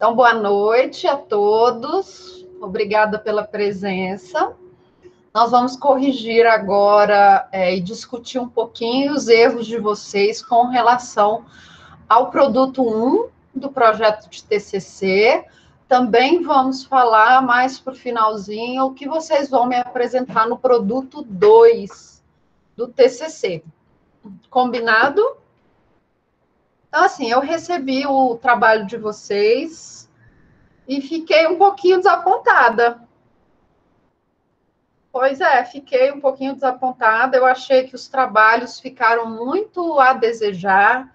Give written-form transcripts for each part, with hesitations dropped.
Então, boa noite a todos. Obrigada pela presença. Nós vamos corrigir agora e discutir um pouquinho os erros de vocês com relação ao produto 1 do projeto de TCC. Também vamos falar mais para o finalzinho o que vocês vão me apresentar no produto 2 do TCC. Combinado? Então, assim, eu recebi o trabalho de vocês e fiquei um pouquinho desapontada. Pois é, fiquei um pouquinho desapontada. Eu achei que os trabalhos ficaram muito a desejar.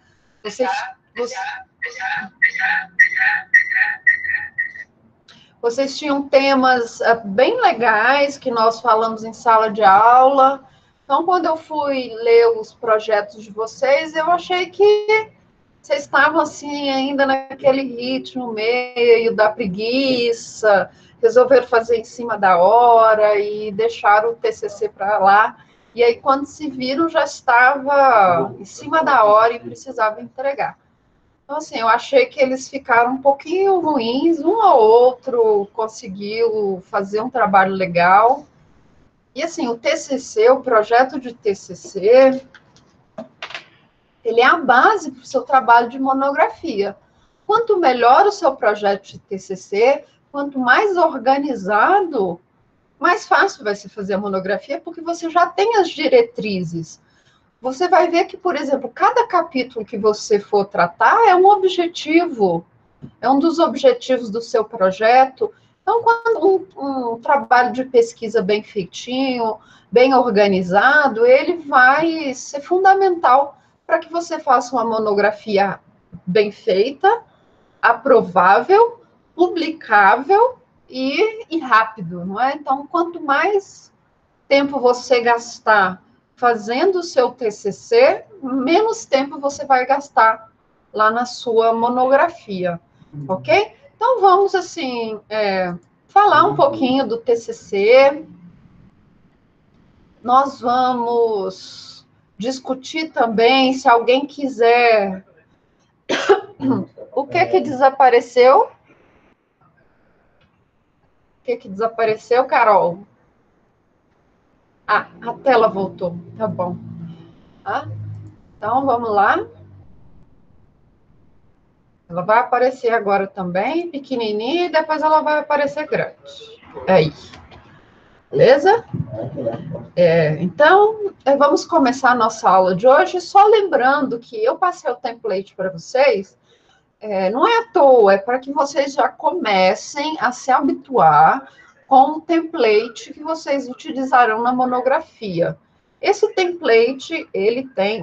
Vocês tinham temas bem legais que nós falamos em sala de aula. Então, quando eu fui ler os projetos de vocês, eu achei que vocês estavam, assim, ainda naquele ritmo meio da preguiça, resolveram fazer em cima da hora e deixaram o TCC para lá. E aí, quando se viram, já estava em cima da hora e precisava entregar. Então, assim, eu achei que eles ficaram um pouquinho ruins, um ou outro conseguiu fazer um trabalho legal. E, assim, o TCC, o projeto de TCC, ele é a base para o seu trabalho de monografia. Quanto melhor o seu projeto de TCC, quanto mais organizado, mais fácil vai se fazer a monografia, porque você já tem as diretrizes. Você vai ver que, por exemplo, cada capítulo que você for tratar é um objetivo, é um dos objetivos do seu projeto. Então, quando um trabalho de pesquisa bem feitinho, bem organizado, ele vai ser fundamental para que você faça uma monografia bem feita, aprovável, publicável e rápido, não é? Então, quanto mais tempo você gastar fazendo o seu TCC, menos tempo você vai gastar lá na sua monografia, ok? Então, vamos, assim, falar um pouquinho do TCC. Nós vamos discutir também, se alguém quiser, o que desapareceu? O que desapareceu, Carol? Ah, a tela voltou, tá bom. Então, vamos lá. Ela vai aparecer agora também, pequenininha, e depois ela vai aparecer grande. Aí. Beleza? Então, vamos começar a nossa aula de hoje, só lembrando que eu passei o template para vocês, não é à toa, é para que vocês já comecem a se habituar com o template que vocês utilizarão na monografia. Esse template,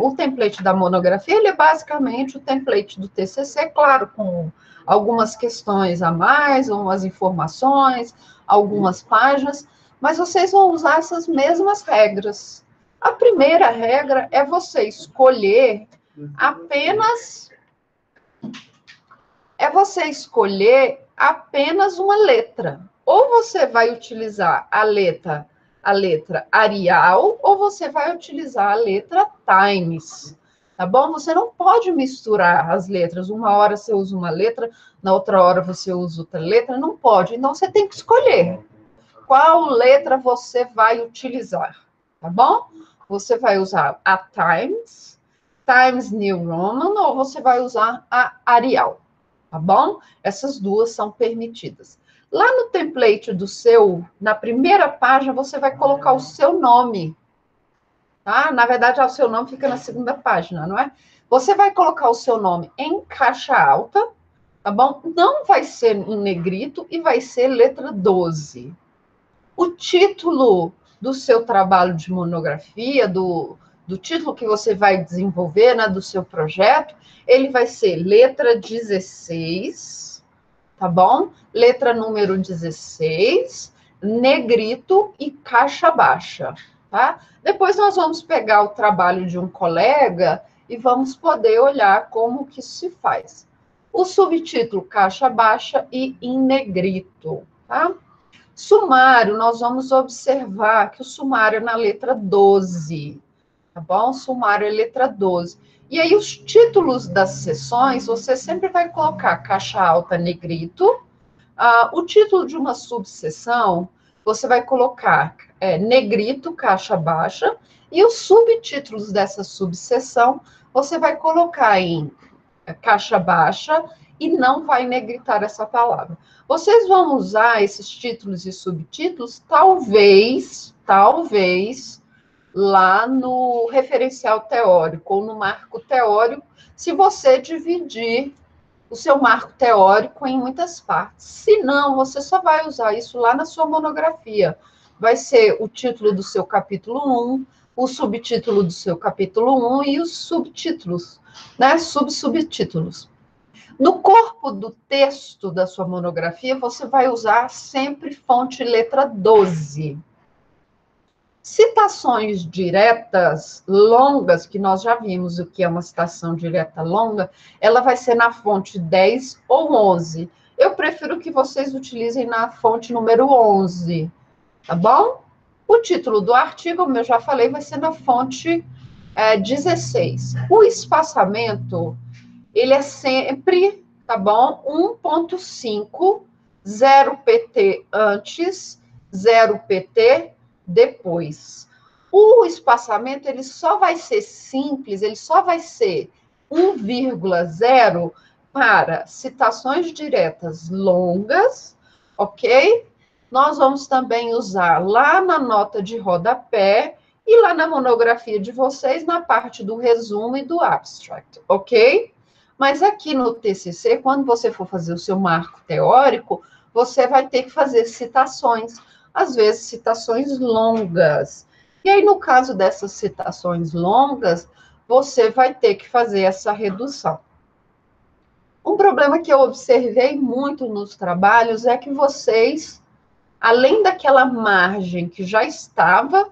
o template da monografia, ele é basicamente o template do TCC, claro, com algumas questões a mais, umas informações, algumas páginas, mas vocês vão usar essas mesmas regras. A primeira regra é você escolher apenas uma letra. Ou você vai utilizar a letra Arial, ou você vai utilizar a letra Times, tá bom? Você não pode misturar as letras. Uma hora você usa uma letra, na outra hora você usa outra letra, não pode. Então, você tem que escolher qual letra você vai utilizar, tá bom? Você vai usar a Times New Roman, ou você vai usar a Arial, tá bom? Essas duas são permitidas. Lá no template na primeira página, você vai colocar o seu nome, tá? Na verdade, o seu nome fica na segunda página, não é? Você vai colocar o seu nome em caixa alta, tá bom? Não vai ser em negrito e vai ser letra 12. O título do seu trabalho de monografia, do título que você vai desenvolver, né, do seu projeto, ele vai ser letra 16, tá bom? Letra número 16, negrito e caixa baixa, tá? Depois nós vamos pegar o trabalho de um colega e vamos poder olhar como que isso se faz. O subtítulo caixa baixa e em negrito, tá? Sumário, nós vamos observar que o sumário é na letra 12, tá bom? Sumário é letra 12. E aí, os títulos das seções, você sempre vai colocar caixa alta, negrito. O título de uma subseção, você vai colocar negrito, caixa baixa, e os subtítulos dessa subseção, você vai colocar em caixa baixa e não vai negritar essa palavra. Vocês vão usar esses títulos e subtítulos, talvez, lá no referencial teórico ou no marco teórico, se você dividir o seu marco teórico em muitas partes. Se não, você só vai usar isso lá na sua monografia. Vai ser o título do seu capítulo 1, o subtítulo do seu capítulo 1 e os subtítulos, né? Subtítulos. No corpo do texto da sua monografia, você vai usar sempre fonte letra 12. Citações diretas longas, que nós já vimos o que é uma citação direta longa, ela vai ser na fonte 10 ou 11. Eu prefiro que vocês utilizem na fonte número 11, tá bom? O título do artigo, como eu já falei, vai ser na fonte 16. O espaçamento, ele é sempre, tá bom? 1.5, 0 PT antes, 0 PT depois. O espaçamento, ele só vai ser simples, ele só vai ser 1,0 para citações diretas longas, ok? Nós vamos também usar lá na nota de rodapé e lá na monografia de vocês, na parte do resumo e do abstract, ok? Mas aqui no TCC, quando você for fazer o seu marco teórico, você vai ter que fazer citações, às vezes citações longas. E aí, no caso dessas citações longas, você vai ter que fazer essa redução. Um problema que eu observei muito nos trabalhos é que vocês, além daquela margem que já estava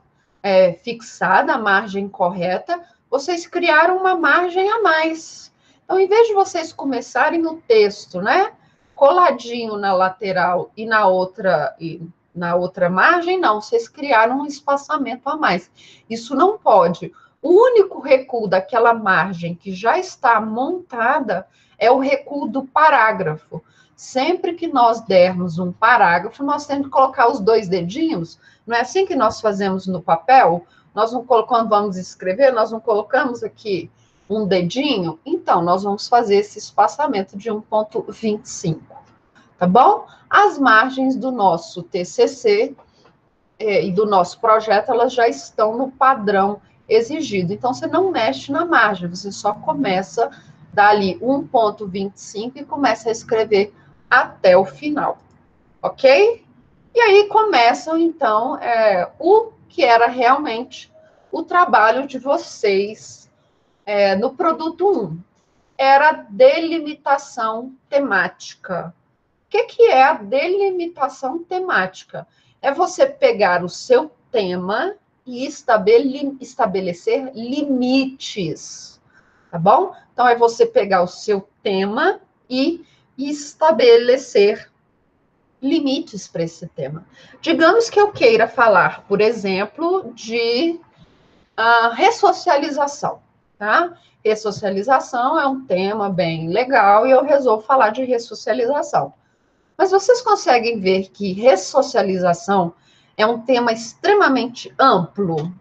fixada, a margem correta, vocês criaram uma margem a mais. Então, em vez de vocês começarem o texto, né, coladinho na lateral e na outra margem, não, vocês criaram um espaçamento a mais. Isso não pode. O único recuo daquela margem que já está montada é o recuo do parágrafo. Sempre que nós dermos um parágrafo, nós temos que colocar os 2 dedinhos. Não é assim que nós fazemos no papel? Nós não colocamos, vamos escrever, nós não colocamos aqui um dedinho? Então, nós vamos fazer esse espaçamento de 1,25, tá bom? As margens do nosso TCC e do nosso projeto, elas já estão no padrão exigido. Então, você não mexe na margem, você só começa dali 1,25 e começa a escrever até o final, ok? E aí começam, então, o que era realmente o trabalho de vocês no produto 1. Era a delimitação temática. O que é a delimitação temática? É você pegar o seu tema e estabelecer limites, tá bom? Então, é você pegar o seu tema e estabelecer limites para esse tema. Digamos que eu queira falar, por exemplo, de ressocialização, tá? Ressocialização é um tema bem legal e eu resolvo falar de ressocialização. Mas vocês conseguem ver que ressocialização é um tema extremamente amplo?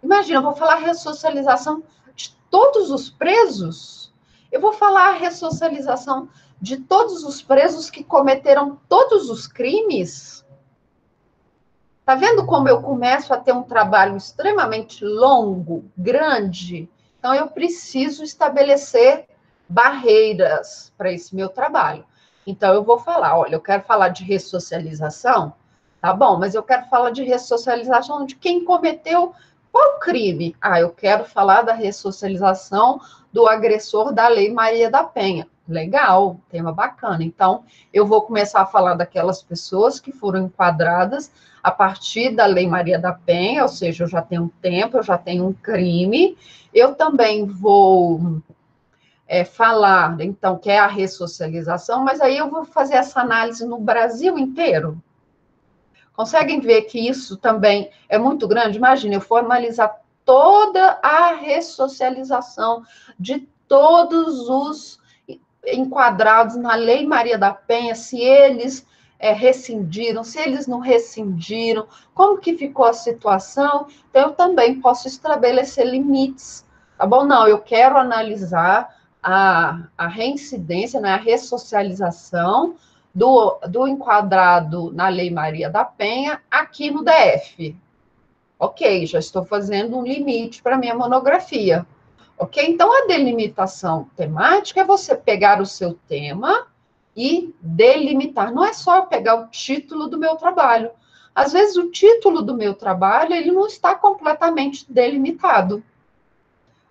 Imagina, eu vou falar ressocialização de todos os presos? Eu vou falar ressocialização de todos os presos que cometeram todos os crimes? Tá vendo como eu começo a ter um trabalho extremamente longo, grande? Então, eu preciso estabelecer barreiras para esse meu trabalho. Então, eu vou falar, olha, eu quero falar de ressocialização, tá bom, mas eu quero falar de ressocialização de quem cometeu qual crime? Eu quero falar da ressocialização do agressor da Lei Maria da Penha. Legal, tema bacana. Então, eu vou começar a falar daquelas pessoas que foram enquadradas a partir da Lei Maria da Penha, ou seja, eu já tenho um tempo, eu já tenho um crime. Eu também vou falar, então, que é a ressocialização, mas aí eu vou fazer essa análise no Brasil inteiro. Conseguem ver que isso também é muito grande? Imagina, eu for analisar toda a ressocialização de todos os enquadrados na Lei Maria da Penha, se eles rescindiram, se eles não rescindiram, como que ficou a situação. Então, eu também posso estabelecer limites, tá bom? Não, eu quero analisar a reincidência, né, a ressocialização do enquadrado na Lei Maria da Penha aqui no DF. Ok, já estou fazendo um limite para minha monografia. Ok? Então, a delimitação temática é você pegar o seu tema e delimitar. Não é só eu pegar o título do meu trabalho. Às vezes, o título do meu trabalho, ele não está completamente delimitado.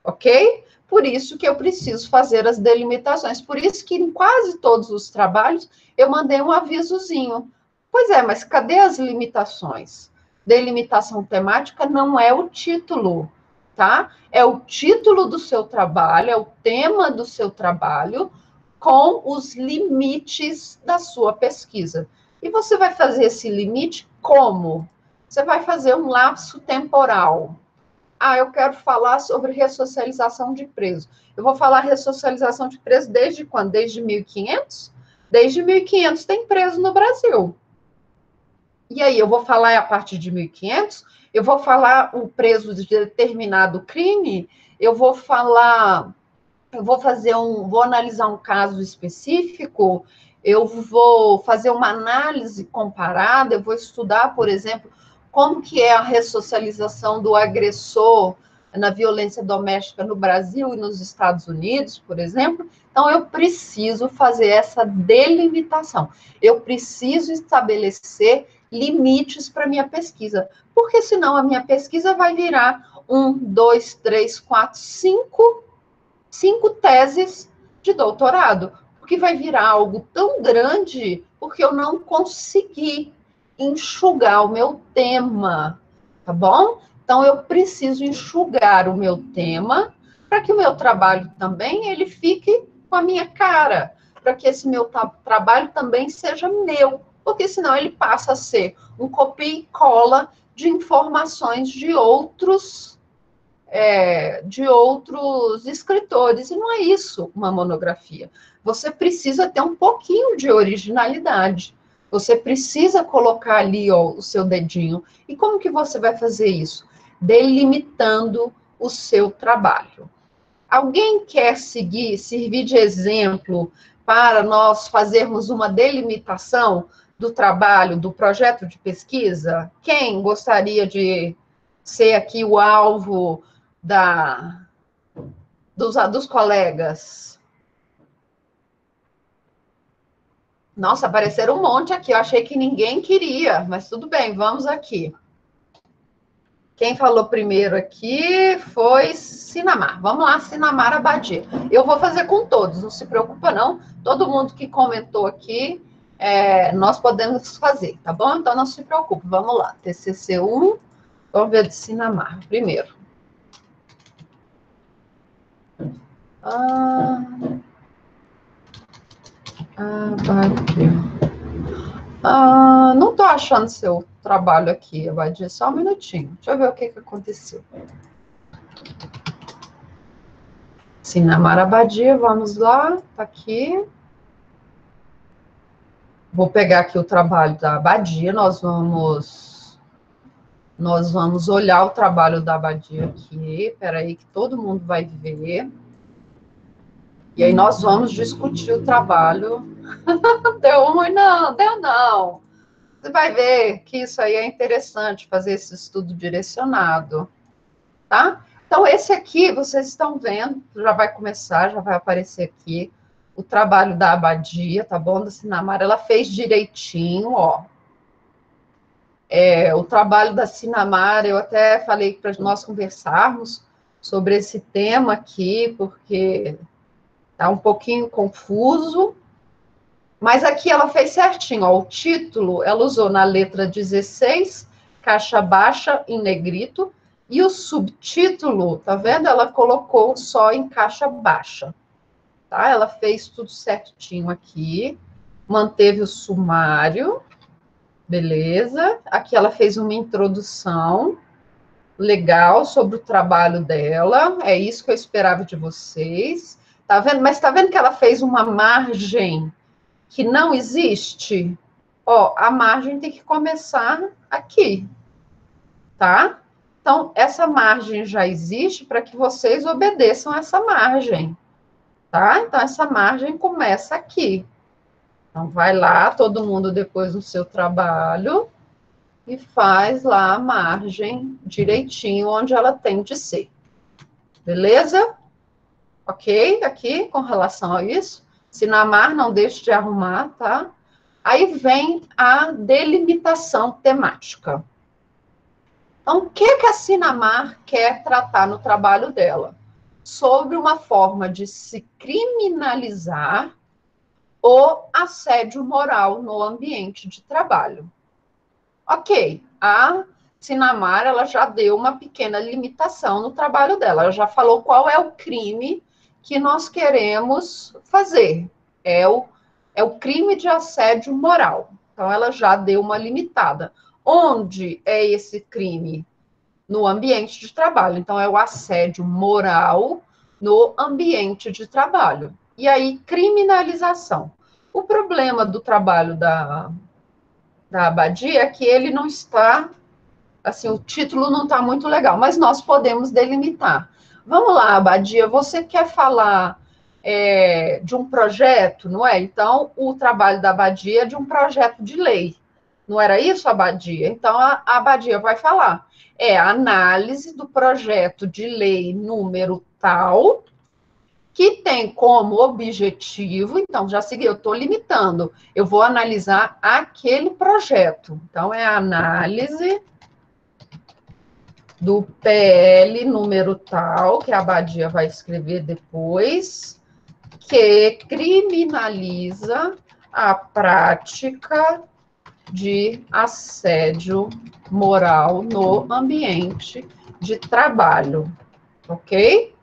Ok? Por isso que eu preciso fazer as delimitações. Por isso que em quase todos os trabalhos eu mandei um avisozinho. Pois é, mas cadê as limitações? Delimitação temática não é o título, tá? É o título do seu trabalho, é o tema do seu trabalho, com os limites da sua pesquisa. E você vai fazer esse limite como? Você vai fazer um lapso temporal. Ah, eu quero falar sobre ressocialização de preso. Eu vou falar ressocialização de preso desde quando? Desde 1500? Desde 1500 tem preso no Brasil. E aí, eu vou falar a partir de 1500? Eu vou falar o preso de determinado crime? Eu vou falar, vou analisar um caso específico? Eu vou fazer uma análise comparada? Eu vou estudar, por exemplo, como que é a ressocialização do agressor na violência doméstica no Brasil e nos Estados Unidos, por exemplo. Então, eu preciso fazer essa delimitação. Eu preciso estabelecer limites para minha pesquisa, porque senão a minha pesquisa vai virar 1, 2, 3, 4, 5 teses de doutorado, porque vai virar algo tão grande, porque eu não consegui enxugar o meu tema, tá bom? Então, eu preciso enxugar o meu tema para que o meu trabalho também ele fique com a minha cara, para que esse meu trabalho também seja meu, porque senão ele passa a ser um copia e cola de informações de outros escritores, e não é isso uma monografia. Você precisa ter um pouquinho de originalidade. Você precisa colocar ali o seu dedinho. E como que você vai fazer isso? Delimitando o seu trabalho. Alguém quer servir de exemplo para nós fazermos uma delimitação do trabalho, do projeto de pesquisa? Quem gostaria de ser aqui o alvo dos colegas? Nossa, apareceram um monte aqui. Eu achei que ninguém queria, mas tudo bem, vamos aqui. Quem falou primeiro aqui foi Sinamar. Vamos lá, Sinamar Abadia. Eu vou fazer com todos, não se preocupa não. Todo mundo que comentou aqui, nós podemos fazer, tá bom? Então não se preocupe, vamos lá. TCC1, vamos ver de Sinamar primeiro. Não estou achando seu trabalho aqui, Abadia, só um minutinho. Deixa eu ver o que aconteceu. Sinamar Abadia, vamos lá, tá aqui. Vou pegar aqui o trabalho da Abadia, nós vamos olhar o trabalho da Abadia aqui, espera aí que todo mundo vai ver. E aí nós vamos discutir o trabalho. Deu ruim, não, deu não. Você vai ver que isso aí é interessante, fazer esse estudo direcionado, tá? Então, esse aqui, vocês estão vendo, já vai começar, já vai aparecer aqui, o trabalho da Abadia, tá bom? Da Sinamar, ela fez direitinho, ó. O trabalho da Sinamar, eu até falei para nós conversarmos sobre esse tema aqui, porque tá um pouquinho confuso, mas aqui ela fez certinho, ó, o título, ela usou na letra 16, caixa baixa, em negrito, e o subtítulo, tá vendo? Ela colocou só em caixa baixa, tá? Ela fez tudo certinho aqui, manteve o sumário, beleza? Aqui ela fez uma introdução, legal sobre o trabalho dela, é isso que eu esperava de vocês. Tá vendo? Mas tá vendo que ela fez uma margem que não existe? Ó, a margem tem que começar aqui, tá? Então, essa margem já existe para que vocês obedeçam essa margem, tá? Então, essa margem começa aqui. Então, vai lá, todo mundo depois do seu trabalho, e faz lá a margem direitinho onde ela tem de ser. Beleza? Ok? Aqui, com relação a isso. Sinamar, não deixe de arrumar, tá? Aí vem a delimitação temática. Então, o que a Sinamar quer tratar no trabalho dela? Sobre uma forma de se criminalizar o assédio moral no ambiente de trabalho. Ok, a Sinamar, ela já deu uma pequena limitação no trabalho dela, ela já falou qual é o crime que nós queremos fazer, é o crime de assédio moral. Então, ela já deu uma limitada. Onde é esse crime? No ambiente de trabalho. Então, é o assédio moral no ambiente de trabalho. E aí, criminalização. O problema do trabalho da Abadia é que ele não está, assim, o título não está muito legal, mas nós podemos delimitar. Vamos lá, Abadia, você quer falar de um projeto, não é? Então, o trabalho da Abadia é de um projeto de lei. Não era isso, Abadia? Então, a Abadia vai falar. É a análise do projeto de lei número tal, que tem como objetivo, então, já segui, eu estou limitando, eu vou analisar aquele projeto. Então, é a análise do PL número tal, que a Abadia vai escrever depois, que criminaliza a prática de assédio moral no ambiente de trabalho, ok?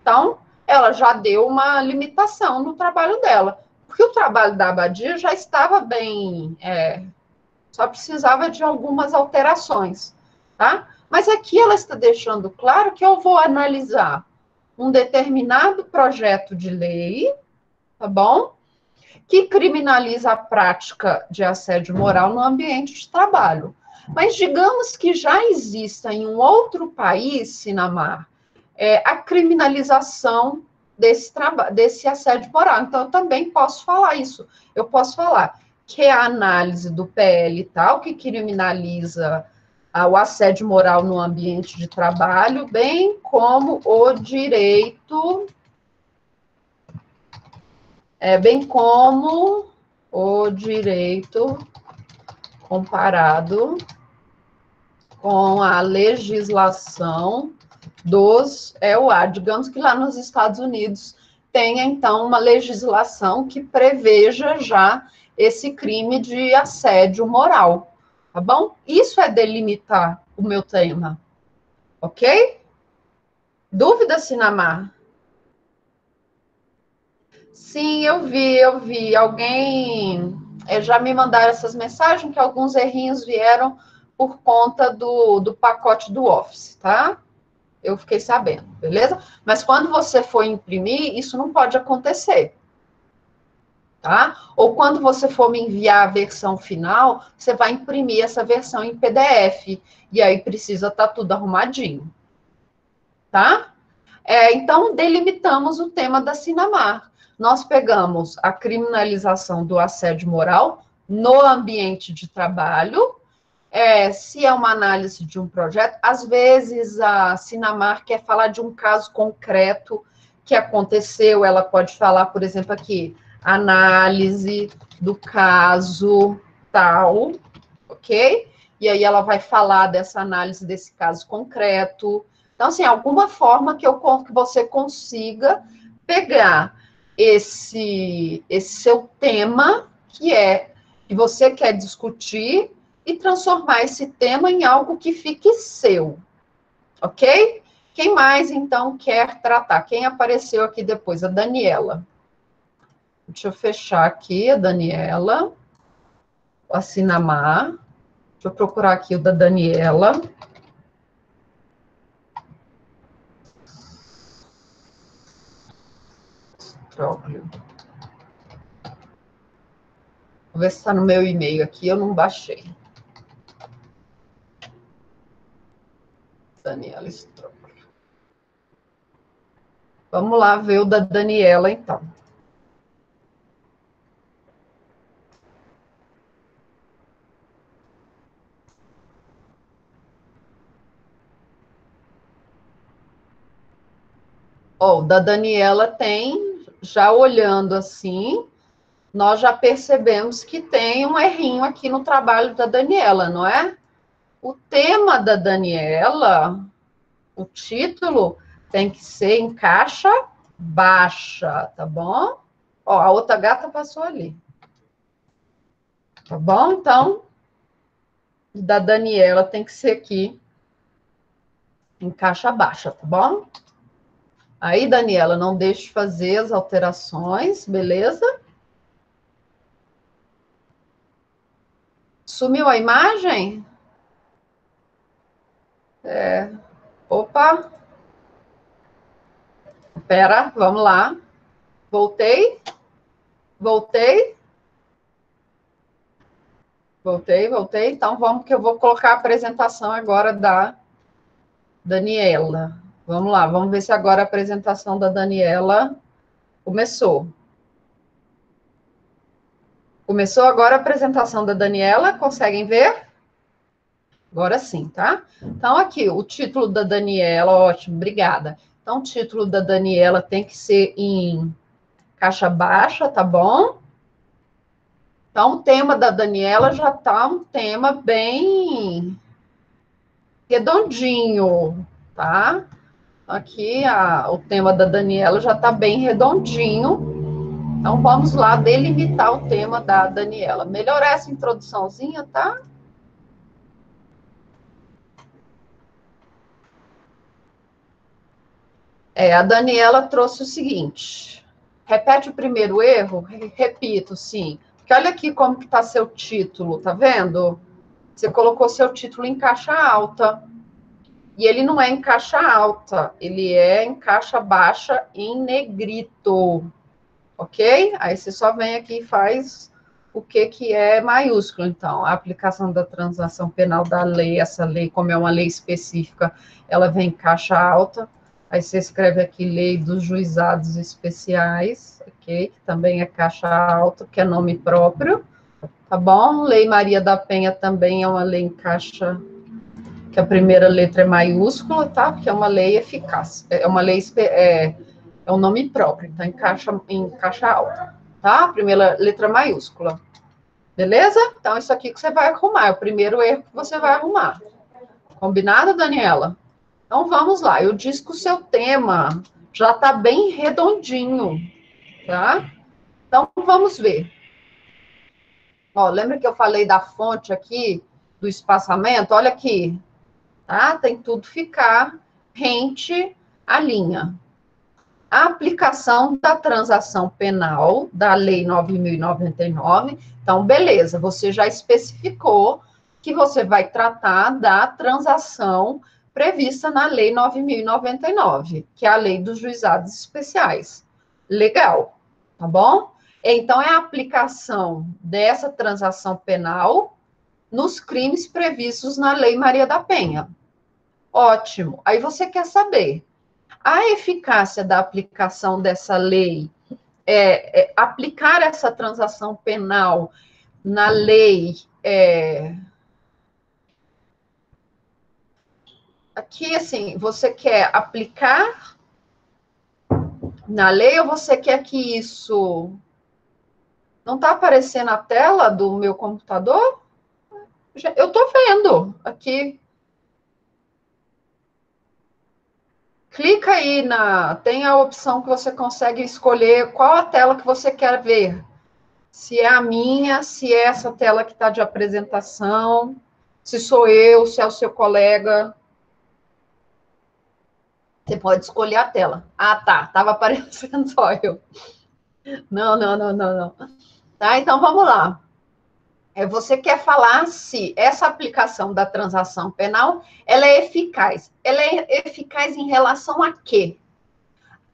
Então, ela já deu uma limitação no trabalho dela, porque o trabalho da Abadia já estava bem, só precisava de algumas alterações, tá? Mas aqui ela está deixando claro que eu vou analisar um determinado projeto de lei, tá bom? Que criminaliza a prática de assédio moral no ambiente de trabalho. Mas digamos que já exista em um outro país, Sinamar, a criminalização desse assédio moral. Então, eu também posso falar isso. Eu posso falar que a análise do PL tal, que criminaliza o assédio moral no ambiente de trabalho, bem como o direito bem como o direito comparado com a legislação dos EUA. Digamos que lá nos Estados Unidos tenha, então, uma legislação que preveja já esse crime de assédio moral, tá bom? Isso é delimitar o meu tema, ok? Dúvida, Sinamar? Sim, eu vi. Alguém já me mandaram essas mensagens que alguns errinhos vieram por conta do pacote do Office, tá? Eu fiquei sabendo, beleza? Mas quando você for imprimir, isso não pode acontecer, tá? Ou quando você for me enviar a versão final, você vai imprimir essa versão em PDF, e aí precisa estar tudo arrumadinho, tá? Então, delimitamos o tema da Sinamar. Nós pegamos a criminalização do assédio moral no ambiente de trabalho. Se é uma análise de um projeto, às vezes a Sinamar quer falar de um caso concreto que aconteceu, ela pode falar, por exemplo, aqui, análise do caso tal, ok? E aí ela vai falar dessa análise desse caso concreto. Então, assim, alguma forma que você consiga pegar esse seu tema, que você quer discutir, e transformar esse tema em algo que fique seu, ok? Quem mais, então, quer tratar? Quem apareceu aqui depois? A Daniela. Deixa eu fechar aqui a Daniela, a Sinamar. Deixa eu procurar aqui o da Daniela. Listróglio. Vou ver se está no meu e-mail aqui, eu não baixei. Daniela Listróglio. Vamos lá ver o da Daniela, então. Ó, o da Daniela tem, já olhando assim, nós já percebemos que tem um errinho aqui no trabalho da Daniela, não é? O tema da Daniela, o título, tem que ser em caixa baixa, tá bom? Ó, a outra gata passou ali. Tá bom? Então, da Daniela tem que ser aqui em caixa baixa, tá bom? Aí, Daniela, não deixe de fazer as alterações, beleza? Sumiu a imagem? Opa! Pera, vamos lá. Voltei? Voltei? Voltei. Então, vamos que eu vou colocar a apresentação agora da Daniela. Vamos lá, vamos ver se agora a apresentação da Daniela começou. Começou agora a apresentação da Daniela, conseguem ver? Agora sim, tá? Então, aqui, o título da Daniela, ótimo, obrigada. Então, o título da Daniela tem que ser em caixa baixa, tá bom? Então, o tema da Daniela já tá um tema bem redondinho, tá? Aqui, o tema da Daniela já tá bem redondinho. Então, vamos lá delimitar o tema da Daniela. Melhorar essa introduçãozinha, tá? A Daniela trouxe o seguinte. Repete o primeiro erro? Repito, sim. Porque olha aqui como que está seu título, tá vendo? Você colocou seu título em caixa alta. E ele não é em caixa alta, ele é em caixa baixa em negrito. Ok? Aí você só vem aqui e faz o que é maiúsculo. Então, a aplicação da transação penal da lei, essa lei, como é uma lei específica, ela vem em caixa alta. Aí você escreve aqui Lei dos Juizados Especiais, ok? Que também é caixa alta, que é nome próprio, tá bom? Lei Maria da Penha também é uma lei em caixa, que a primeira letra é maiúscula, tá? Porque é uma lei eficaz, é uma lei, é um nome próprio, então em caixa alta, tá? A primeira letra maiúscula, beleza? Então, isso aqui que você vai arrumar, é o primeiro erro que você vai arrumar. Combinado, Daniela? Então, vamos lá. Eu disse que o seu tema já está bem redondinho, tá? Então, vamos ver. Ó, lembra que eu falei da fonte aqui, do espaçamento? Olha aqui, tá? Tem tudo ficar rente à linha. A aplicação da transação penal da Lei 9.099, então, beleza, você já especificou que você vai tratar da transação prevista na Lei 9.099, que é a Lei dos Juizados Especiais. Legal, tá bom? Então, é a aplicação dessa transação penal nos crimes previstos na Lei Maria da Penha. Ótimo. Aí você quer saber, a eficácia da aplicação dessa lei, aplicar essa transação penal na lei, aqui, assim, você quer aplicar na lei ou você quer que isso... Não está aparecendo a tela do meu computador? Eu estou vendo aqui. Clica aí tem a opção que você consegue escolher qual a tela que você quer ver. Se é a minha, se é essa tela que está de apresentação, se sou eu, se é o seu colega. Você pode escolher a tela. Ah, tá, estava aparecendo só eu. Não. Tá, então vamos lá. Você quer falar se essa aplicação da transação penal, ela é eficaz. Ela é eficaz em relação a quê?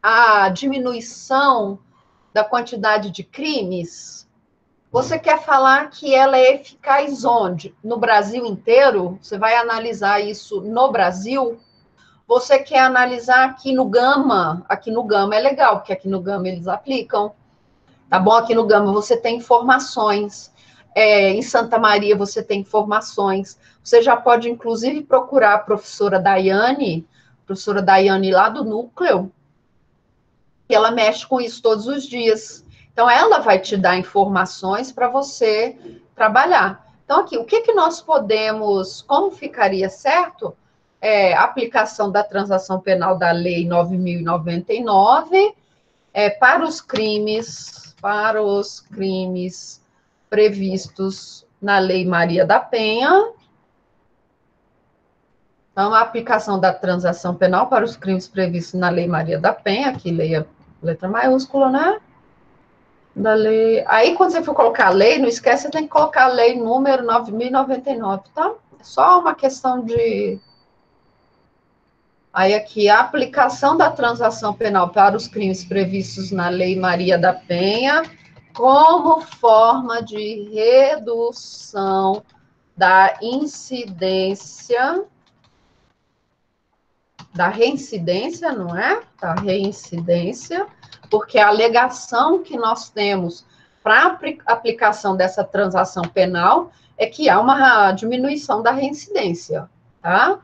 A diminuição da quantidade de crimes, você quer falar que ela é eficaz onde? No Brasil inteiro? Você vai analisar isso no Brasil? Você quer analisar aqui no Gama? Aqui no Gama é legal, porque aqui no Gama eles aplicam. Tá bom? Aqui no Gama você tem informações. Em Santa Maria você tem informações. Você já pode, inclusive, procurar a professora Daiane lá do núcleo, que ela mexe com isso todos os dias. Então, ela vai te dar informações para você trabalhar. Então, aqui, o que, que nós podemos, como ficaria certo? Aplicação da transação penal da Lei 9.099 para os crimes previstos na Lei Maria da Penha. Então, a aplicação da transação penal para os crimes previstos na Lei Maria da Penha, aqui leia letra maiúscula, né? Da lei. Aí, quando você for colocar a lei, não esquece, você tem que colocar a lei número 9.099, tá? É só uma questão de... Aí, aqui, a aplicação da transação penal para os crimes previstos na Lei Maria da Penha, como forma de redução da incidência, da reincidência, não é? Da reincidência, porque a alegação que nós temos para a aplicação dessa transação penal é que há uma diminuição da reincidência, tá?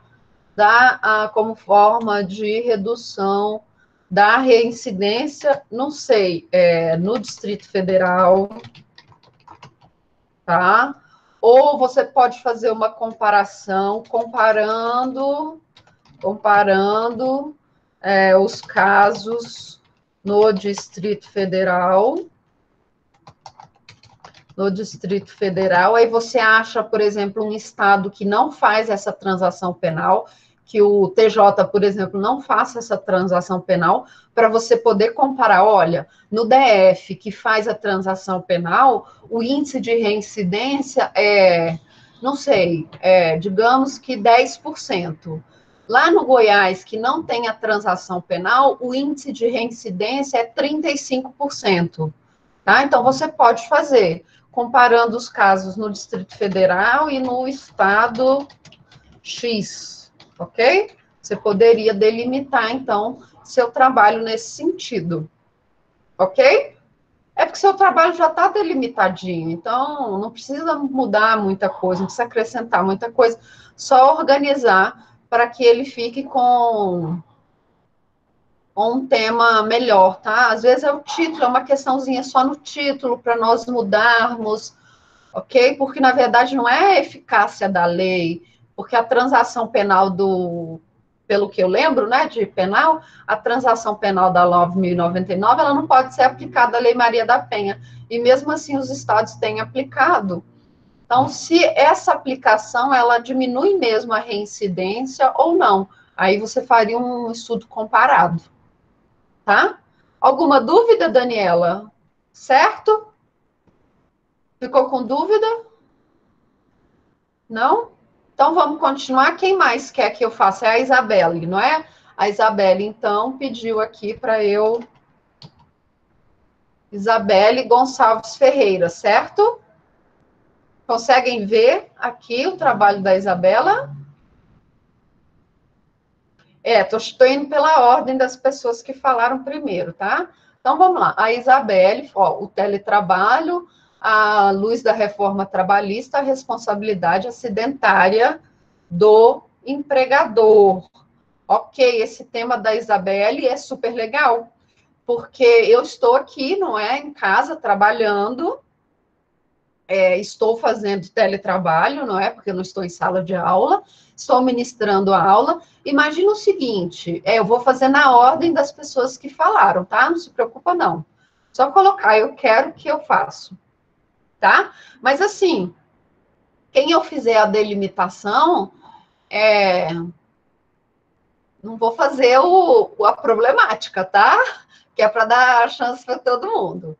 Como forma de redução da reincidência, não sei, no Distrito Federal, tá? Ou você pode fazer uma comparação, comparando os casos no Distrito Federal. No Distrito Federal, aí você acha, por exemplo, um estado que não faz essa transação penal, que o TJ, por exemplo, não faça essa transação penal, para você poder comparar, olha, no DF, que faz a transação penal, o índice de reincidência não sei, digamos que 10%. Lá no Goiás, que não tem a transação penal, o índice de reincidência é 35%. Tá? Então, você pode fazer, comparando os casos no Distrito Federal e no estado X, ok? Você poderia delimitar, então, seu trabalho nesse sentido, ok? É porque seu trabalho já está delimitadinho, então não precisa mudar muita coisa, não precisa acrescentar muita coisa, só organizar para que ele fique com um tema melhor, tá? Às vezes é o título, é uma questãozinha só no título, para nós mudarmos, ok? Porque, na verdade, não é a eficácia da lei, porque a transação penal pelo que eu lembro, né, de penal, a transação penal da 9.099, ela não pode ser aplicada à Lei Maria da Penha, e mesmo assim os estados têm aplicado. Então, se essa aplicação, ela diminui mesmo a reincidência ou não, aí você faria um estudo comparado, tá? Alguma dúvida, Daniela? Certo? Ficou com dúvida? Não? Então, vamos continuar. Quem mais quer que eu faça? É a Isabelle, não é? A Isabelle, então, pediu aqui para eu... Isabelle Gonçalves Ferreira, certo? Conseguem ver aqui o trabalho da Isabela? Estou indo pela ordem das pessoas que falaram primeiro, tá? Então, vamos lá. A Isabelle, ó, o teletrabalho, a luz da reforma trabalhista, a responsabilidade acidentária do empregador. Ok, esse tema da Isabelle é super legal, porque eu estou aqui, não é, em casa, trabalhando, estou fazendo teletrabalho, não é, porque eu não estou em sala de aula, estou ministrando a aula. Imagina o seguinte, eu vou fazer na ordem das pessoas que falaram, tá? Não se preocupa, não. Só colocar, eu quero que eu faço, tá? Mas, assim, quem eu fizer a delimitação, não vou fazer a problemática, tá? Que é para dar chance para todo mundo.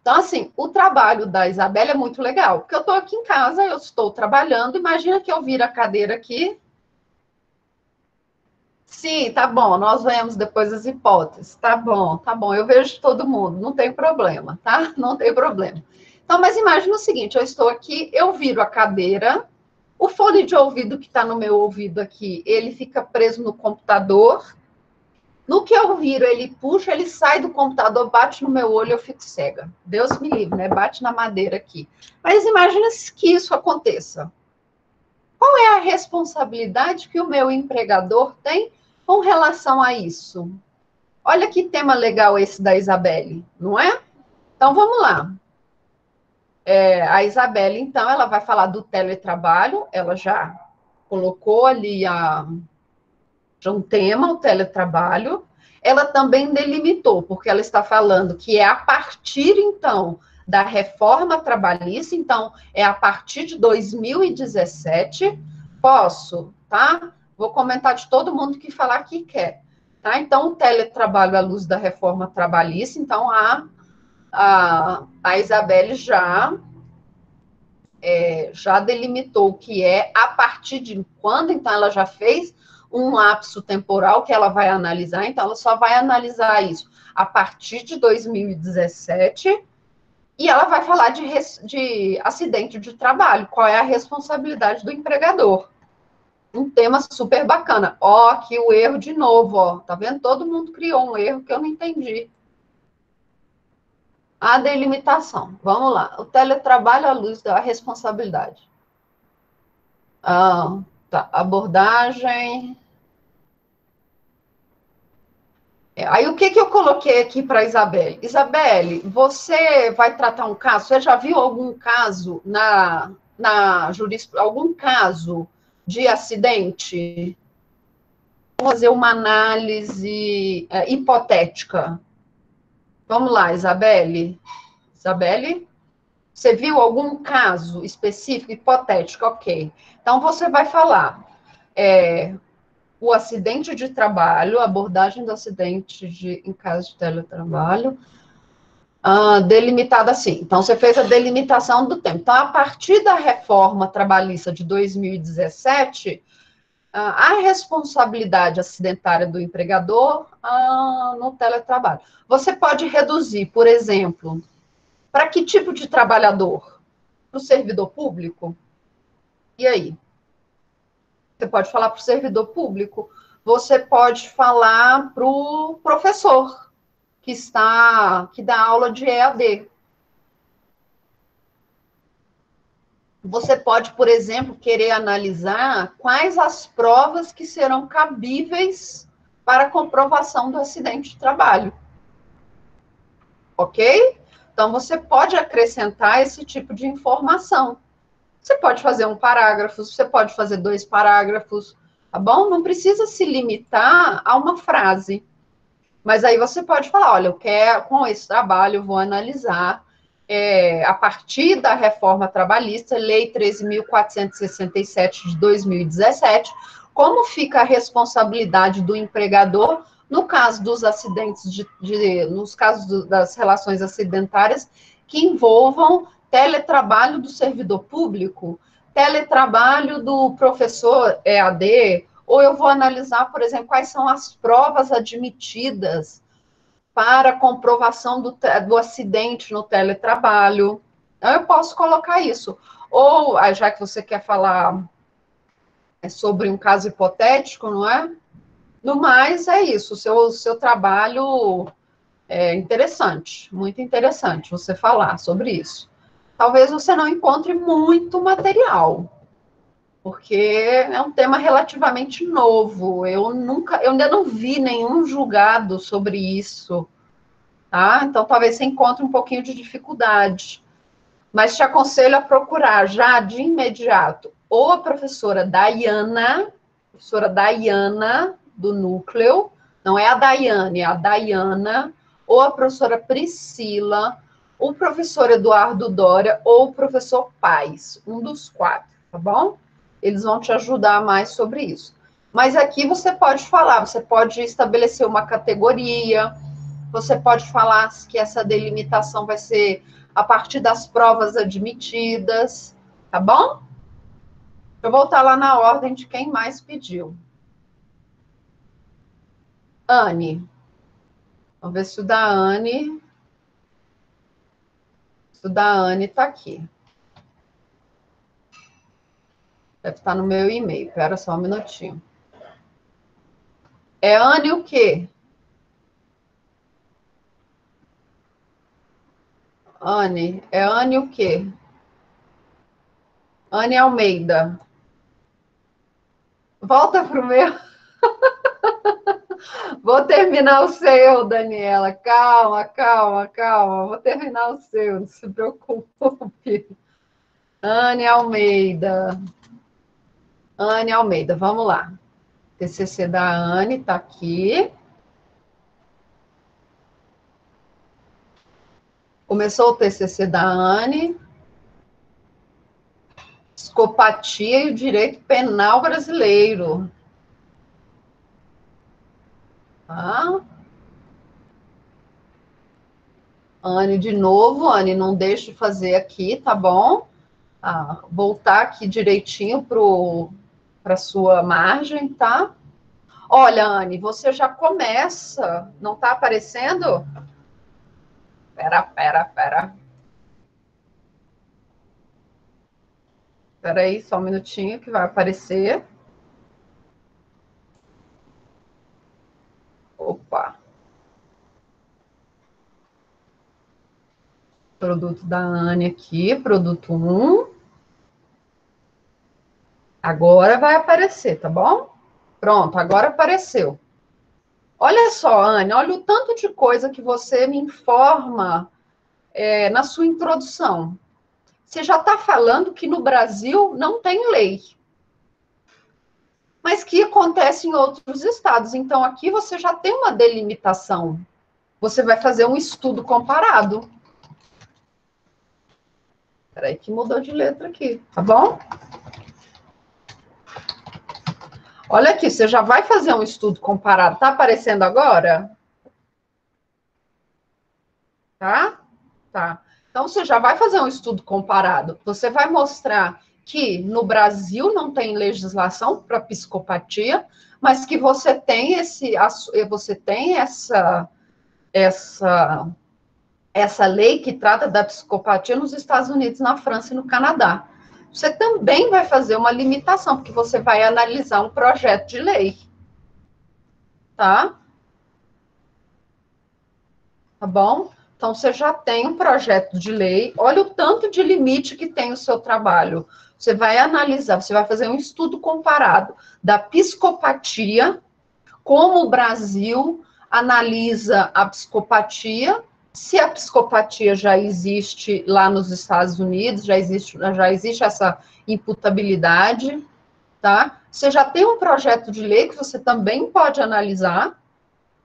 Então, assim, o trabalho da Isabela é muito legal, porque eu estou aqui em casa, eu estou trabalhando, imagina que eu viro a cadeira aqui, Sim, tá bom, nós vemos depois as hipóteses. Tá bom, eu vejo todo mundo, não tem problema, tá? Não tem problema. Então, mas imagina o seguinte, eu estou aqui, eu viro a cadeira, o fone de ouvido que está no meu ouvido aqui, ele fica preso no computador. No que eu viro, ele puxa, ele sai do computador, bate no meu olho, eu fico cega. Deus me livre, né? Bate na madeira aqui. Mas imagina que isso aconteça. Qual é a responsabilidade que o meu empregador tem com relação a isso? Olha que tema legal esse da Isabelle, não é? Então vamos lá. A Isabelle, então, ela vai falar do teletrabalho, ela já colocou ali já um tema, o teletrabalho. Ela também delimitou, porque ela está falando que é a partir, então, da reforma trabalhista, então, é a partir de 2017. Posso, tá? Vou comentar de todo mundo que falar que quer. Tá? Então, o teletrabalho à luz da reforma trabalhista, então, a Isabelle já delimitou o que é a partir de quando, então, ela já fez um lapso temporal que ela vai analisar, então ela só vai analisar isso a partir de 2017, e ela vai falar de acidente de trabalho, qual é a responsabilidade do empregador. Um tema super bacana. Ó, aqui o erro de novo, ó. Tá vendo? Todo mundo criou um erro que eu não entendi. A delimitação. Vamos lá. O teletrabalho à luz da responsabilidade. Tá. Abordagem. Aí, o que eu coloquei aqui para Isabelle? Isabelle, você vai tratar um caso? Você já viu algum caso na jurisprudência, algum caso de acidente? Vou fazer uma análise hipotética. Vamos lá, Isabelle. Isabelle, você viu algum caso específico, hipotético? Ok. Então, você vai falar o acidente de trabalho, abordagem do acidente em caso de teletrabalho, delimitada assim. Então, você fez a delimitação do tempo. Então, a partir da reforma trabalhista de 2017, a responsabilidade acidentária do empregador no teletrabalho. Você pode reduzir, por exemplo, para que tipo de trabalhador? Para o servidor público? E aí? Você pode falar para o servidor público, você pode falar para o professor que dá aula de EAD. Você pode, por exemplo, querer analisar quais as provas que serão cabíveis para a comprovação do acidente de trabalho. Ok? Então, você pode acrescentar esse tipo de informação. Você pode fazer um parágrafo, você pode fazer 2 parágrafos, tá bom? Não precisa se limitar a uma frase. Mas aí você pode falar, olha, eu quero, com esse trabalho, eu vou analisar, a partir da reforma trabalhista, Lei 13.467 de 2017, como fica a responsabilidade do empregador no caso dos acidentes, nos casos das relações acidentárias que envolvam teletrabalho do servidor público, teletrabalho do professor EAD, ou eu vou analisar, por exemplo, quais são as provas admitidas para comprovação do acidente no teletrabalho. Então, eu posso colocar isso. Ou, já que você quer falar sobre um caso hipotético, não é? No mais, é isso. O seu trabalho é interessante, muito interessante você falar sobre isso. Talvez você não encontre muito material, porque é um tema relativamente novo. Eu ainda não vi nenhum julgado sobre isso, tá? Então talvez você encontre um pouquinho de dificuldade. Mas te aconselho a procurar já de imediato ou a professora Dayana do núcleo, não é a Daiane, é a Dayana, ou a professora Priscila, o professor Eduardo Dória ou o professor Paes, um dos 4, tá bom? Eles vão te ajudar mais sobre isso. Mas aqui você pode falar, você pode estabelecer uma categoria, você pode falar que essa delimitação vai ser a partir das provas admitidas, tá bom? Deixa eu voltar lá na ordem de quem mais pediu. Anne. Vamos ver se o da Anne... Se o da Anne está aqui. Deve estar no meu e-mail. Espera só um minutinho. É Anne o quê? Anne. É Anne o quê? Anne Almeida. Volta para o meu. Vou terminar o seu, Daniela. Calma, calma, calma. Vou terminar o seu, não se preocupe. Anne Almeida. Anne Almeida, vamos lá. TCC da Anne está aqui. Começou o TCC da Anne. Psicopatia e o direito penal brasileiro. Tá? Anne, de novo, Anne, não deixe de fazer aqui, tá bom? Voltar aqui direitinho para a sua margem, tá? Olha, Anne, você já começa, não está aparecendo? Pera. Espera aí, só um minutinho que vai aparecer. Opa. Produto da Anne aqui, produto 1. Agora vai aparecer, tá bom? Pronto, agora apareceu. Olha só, Anne, olha o tanto de coisa que você me informa na sua introdução. Você já está falando que no Brasil não tem lei, mas que acontece em outros estados. Então, aqui você já tem uma delimitação. Você vai fazer um estudo comparado. Espera aí que mudou de letra aqui, tá bom? Olha aqui, você já vai fazer um estudo comparado. Tá aparecendo agora? Tá? Tá. Então, você já vai fazer um estudo comparado. Você vai mostrar que no Brasil não tem legislação para psicopatia, mas que você tem essa lei que trata da psicopatia nos Estados Unidos, na França e no Canadá. Você também vai fazer uma limitação, porque você vai analisar um projeto de lei. Tá? Tá bom? Então, você já tem um projeto de lei. Olha o tanto de limite que tem o seu trabalho. Você vai analisar, você vai fazer um estudo comparado da psicopatia, como o Brasil analisa a psicopatia, se a psicopatia já existe lá nos Estados Unidos, já existe essa imputabilidade, tá? Você já tem um projeto de lei que você também pode analisar,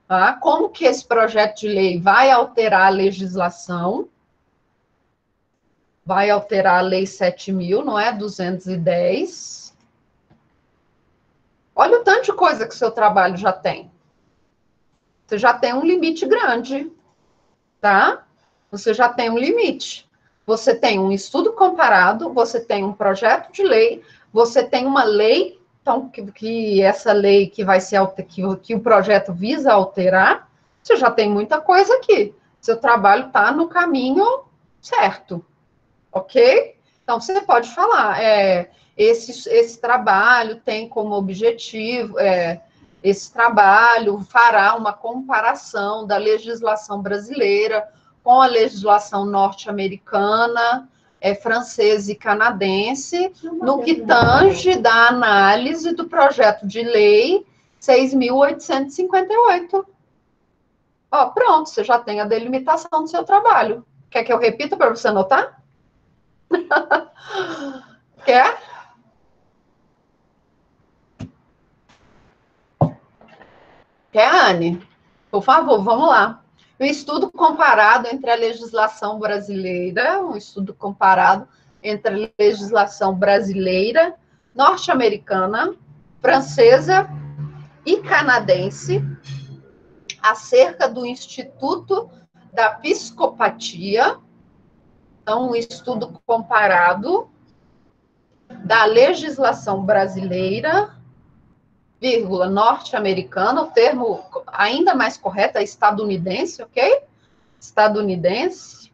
tá? Como que esse projeto de lei vai alterar a legislação, vai alterar a Lei 7.000, não é? 210. Olha o tanto de coisa que o seu trabalho já tem. Você já tem um limite grande, tá? Você já tem um limite. Você tem um estudo comparado, você tem um projeto de lei, você tem uma lei, então, que essa lei que vai ser que o projeto visa alterar, você já tem muita coisa aqui. Seu trabalho está no caminho certo, ok? Então, você pode falar, esse trabalho tem como objetivo, esse trabalho fará uma comparação da legislação brasileira com a legislação norte-americana, francesa e canadense, no que tange da análise do projeto de lei 6.858. Ó, pronto, você já tem a delimitação do seu trabalho. Quer que eu repita para você anotar? Quer? Quer, Anne? Por favor, vamos lá. Um estudo comparado entre a legislação brasileira, um estudo comparado entre a legislação brasileira, norte-americana, francesa e canadense, acerca do Instituto da Psicopatia. Então, um estudo comparado da legislação brasileira, vírgula, norte-americana, o termo ainda mais correto é estadunidense, ok? Estadunidense,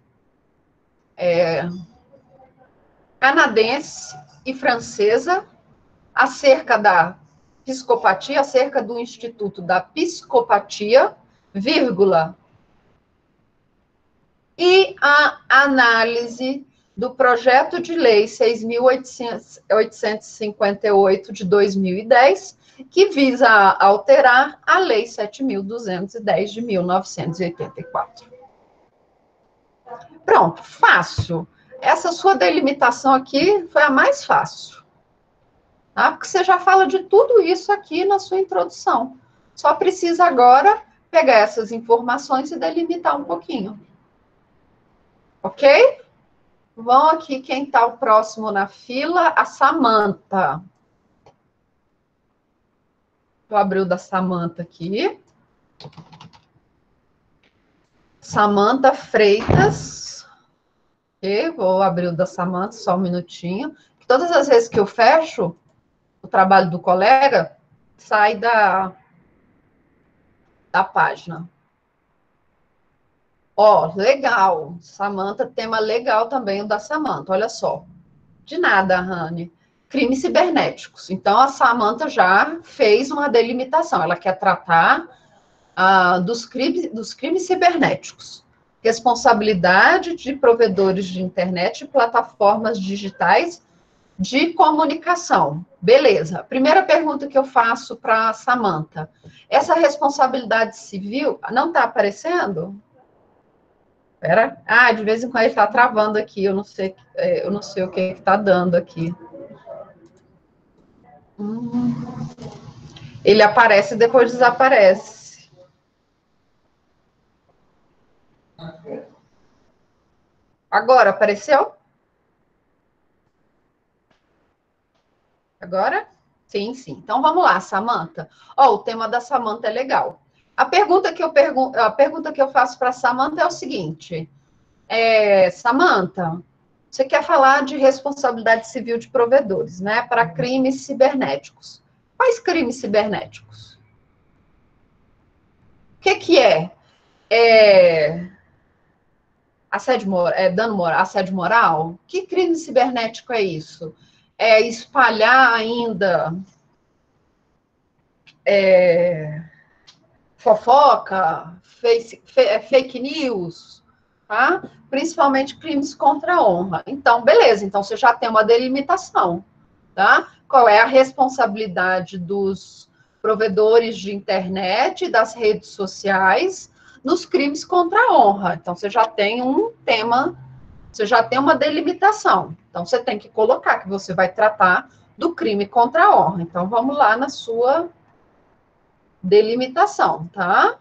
canadense e francesa, acerca da psicopatia, acerca do Instituto da Psicopatia, vírgula, e a análise do projeto de lei 6.858 de 2010, que visa alterar a lei 7.210 de 1984. Pronto, fácil. Essa sua delimitação aqui foi a mais fácil. Tá? Porque você já fala de tudo isso aqui na sua introdução. Só precisa agora pegar essas informações e delimitar um pouquinho. Ok? Vão aqui quem está o próximo na fila, a Samanta. Vou abrir o da Samanta aqui. Samanta Freitas. Ok, vou abrir o da Samanta, só um minutinho. Todas as vezes que eu fecho o trabalho do colega, sai da página. Ó, legal. Samanta, tema legal também o da Samanta. Olha só. De nada, Rani. Crimes cibernéticos. Então, a Samanta já fez uma delimitação. Ela quer tratar dos crimes cibernéticos. Responsabilidade de provedores de internet e plataformas digitais de comunicação. Beleza. Primeira pergunta que eu faço para a Samanta. Essa responsabilidade civil não está aparecendo? Espera. De vez em quando ele está travando aqui. Eu não sei o que está dando aqui. Ele aparece e depois desaparece. Agora, apareceu? Agora? Sim, sim. Então, vamos lá, Samanta. O tema da Samanta é legal. A pergunta que eu faço para a Samanta é o seguinte. Samanta, você quer falar de responsabilidade civil de provedores, né? Para crimes cibernéticos. Quais crimes cibernéticos? O que é? Assédio moral? Que crime cibernético é isso? É espalhar ainda fofoca, fake news, tá? Principalmente crimes contra a honra. Então, beleza, então você já tem uma delimitação, tá? Qual é a responsabilidade dos provedores de internet e das redes sociais nos crimes contra a honra? Então, você já tem um tema, você já tem uma delimitação. Então, você tem que colocar que você vai tratar do crime contra a honra. Então, vamos lá na sua delimitação, tá?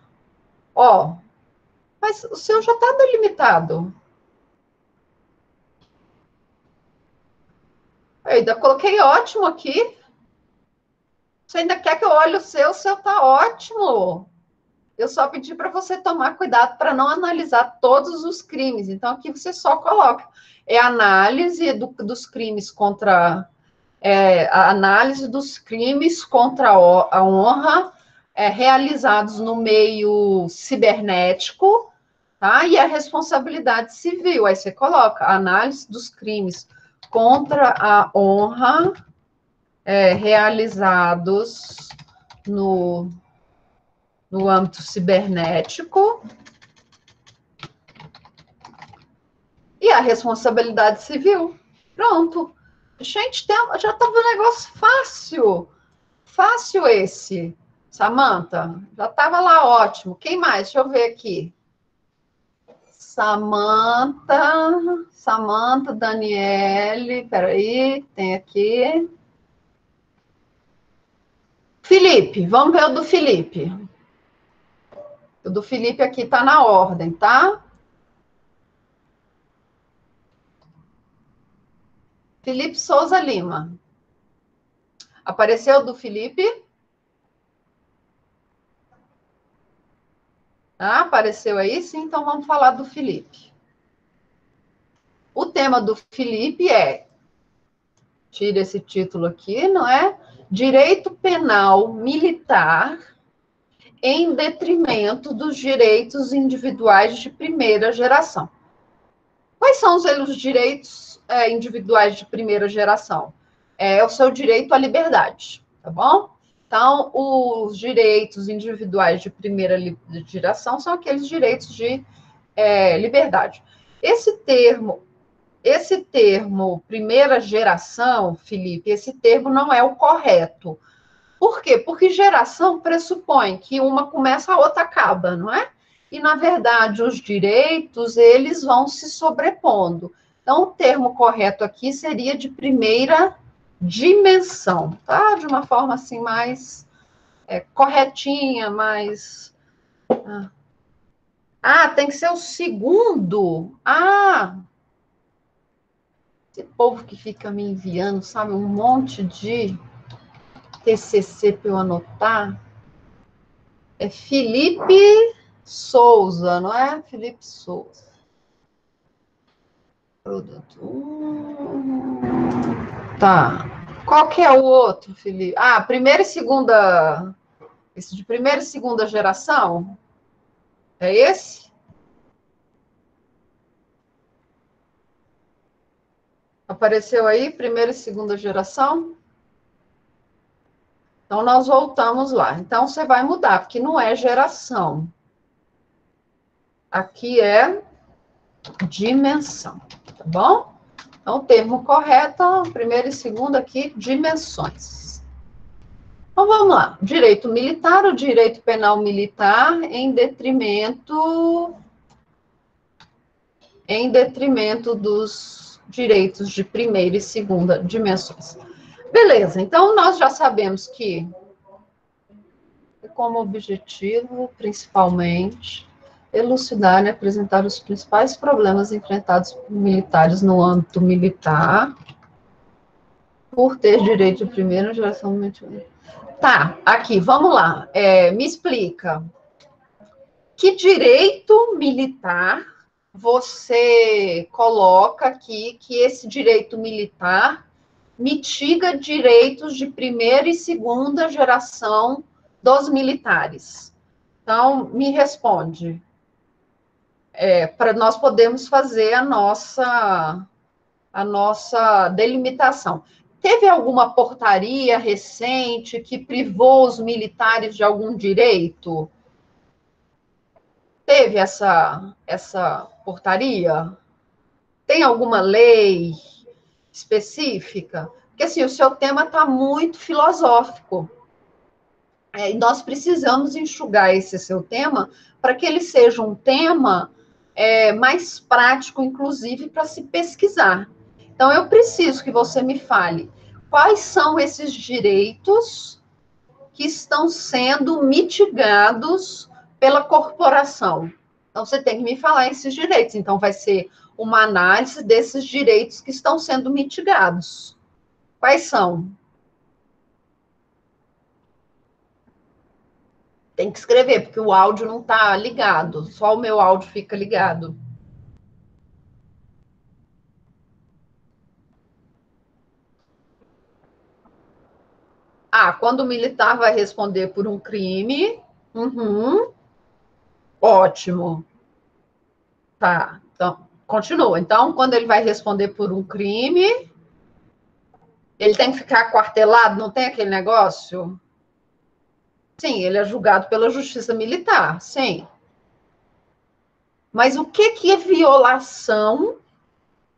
Mas o seu já está delimitado. Eu ainda coloquei ótimo aqui. Você ainda quer que eu olhe o seu está ótimo. Eu só pedi para você tomar cuidado para não analisar todos os crimes. Então, aqui você só coloca. A análise dos crimes contra... a análise dos crimes contra a honra realizados no meio cibernético, tá? E a responsabilidade civil. Aí você coloca a análise dos crimes contra a honra realizados no âmbito cibernético e a responsabilidade civil. Pronto. Gente, já estava um negócio fácil. Fácil esse. Samanta, já estava lá ótimo. Quem mais? Deixa eu ver aqui. Samanta, Daniele, peraí, tem aqui. Felipe, vamos ver o do Felipe. O do Felipe aqui está na ordem, tá? Felipe Souza Lima. Apareceu o do Felipe? Apareceu aí? Sim, então vamos falar do Felipe. O tema do Felipe tira esse título aqui, não é? direito penal militar em detrimento dos direitos individuais de primeira geração. Quais são os direitos individuais de primeira geração? É o seu direito à liberdade, tá bom? Então, os direitos individuais de primeira geração são aqueles direitos de liberdade. Esse termo, primeira geração, Felipe, esse termo não é o correto. Por quê? Porque geração pressupõe que uma começa, a outra acaba, não é? E, na verdade, os direitos, eles vão se sobrepondo. Então, o termo correto aqui seria de primeira dimensão, tá? De uma forma, assim, mais corretinha, mais... tem que ser o segundo. Esse povo que fica me enviando, sabe, um monte de TCC para eu anotar. É Felipe Souza, não é? Felipe Souza. Produto. Tá. Qual que é o outro, Felipe? Primeira e segunda. Esse de primeira e segunda geração? É esse? Apareceu aí, primeira e segunda geração? Então, nós voltamos lá. Então, você vai mudar, porque não é geração. Aqui é dimensão, tá bom? Então, o termo correto, primeira e segunda aqui, dimensões. Então, vamos lá. Direito militar, o direito penal militar em detrimento dos direitos de primeira e segunda dimensões. Beleza, então nós já sabemos que como objetivo, principalmente, elucidar e apresentar os principais problemas enfrentados por militares no âmbito militar, por ter direito de primeira geração. Tá, aqui, vamos lá. Me explica. Que direito militar você coloca aqui que esse direito militar mitiga direitos de primeira e segunda geração dos militares? Então, me responde. Para nós podermos fazer a nossa delimitação. Teve alguma portaria recente que privou os militares de algum direito? Teve essa portaria? Tem alguma lei específica? Porque, assim, o seu tema está muito filosófico. E nós precisamos enxugar esse seu tema para que ele seja um tema mais prático, inclusive, para se pesquisar. Então, eu preciso que você me fale quais são esses direitos que estão sendo mitigados pela corporação. Então, você tem que me falar esses direitos. Então, vai ser uma análise desses direitos que estão sendo mitigados. Quais são? Tem que escrever, porque o áudio não está ligado. Só o meu áudio fica ligado. Quando o militar vai responder por um crime. Ótimo. Tá. Então, continua. Então, quando ele vai responder por um crime, ele tem que ficar aquartelado, não tem aquele negócio? Sim, ele é julgado pela justiça militar, sim. Mas o que é violação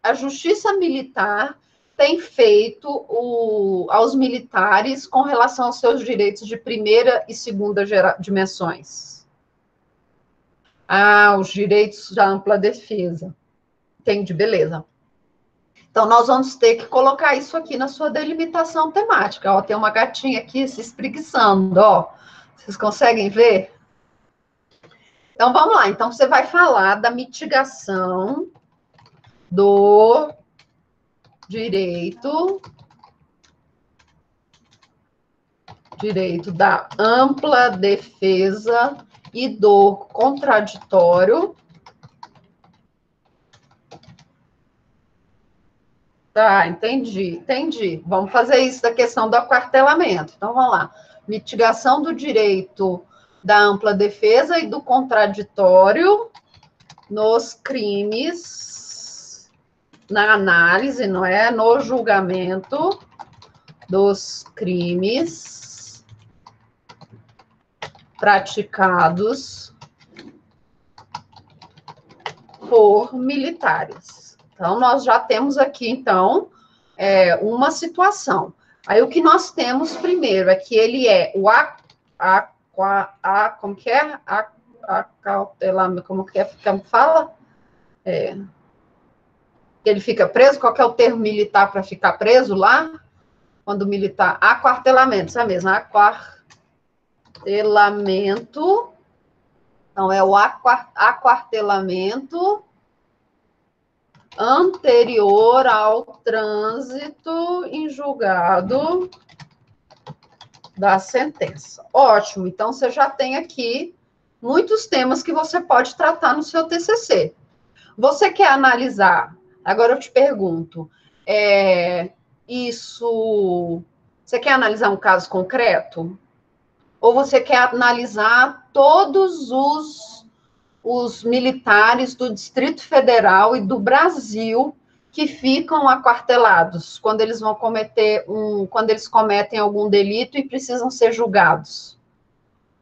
a justiça militar tem feito aos militares com relação aos seus direitos de primeira e segunda dimensões? Os direitos da ampla defesa. Entendi, beleza. Então, nós vamos ter que colocar isso aqui na sua delimitação temática. Tem uma gatinha aqui se espreguiçando, Vocês conseguem ver? Então, vamos lá. Então, você vai falar da mitigação do direito da ampla defesa e do contraditório Tá, entendi, entendi. Vamos fazer isso da questão do aquartelamento. Então, vamos lá. Mitigação do direito da ampla defesa e do contraditório nos crimes, na análise, não é? No julgamento dos crimes praticados por militares. Então, nós já temos aqui, então, uma situação. Aí, o que nós temos primeiro é que ele é o como que é? Como que é? Como fala? Ele fica preso? Qual que é o termo militar para ficar preso lá? Quando o militar... Aquartelamento, isso é mesmo, aquartelamento. Então, é o aquartelamento anterior ao trânsito em julgado da sentença. Ótimo, então você já tem aqui muitos temas que você pode tratar no seu TCC. Você quer analisar, agora eu te pergunto, você quer analisar um caso concreto? Ou você quer analisar todos os militares do Distrito Federal e do Brasil que ficam aquartelados quando eles vão quando eles cometem algum delito e precisam ser julgados?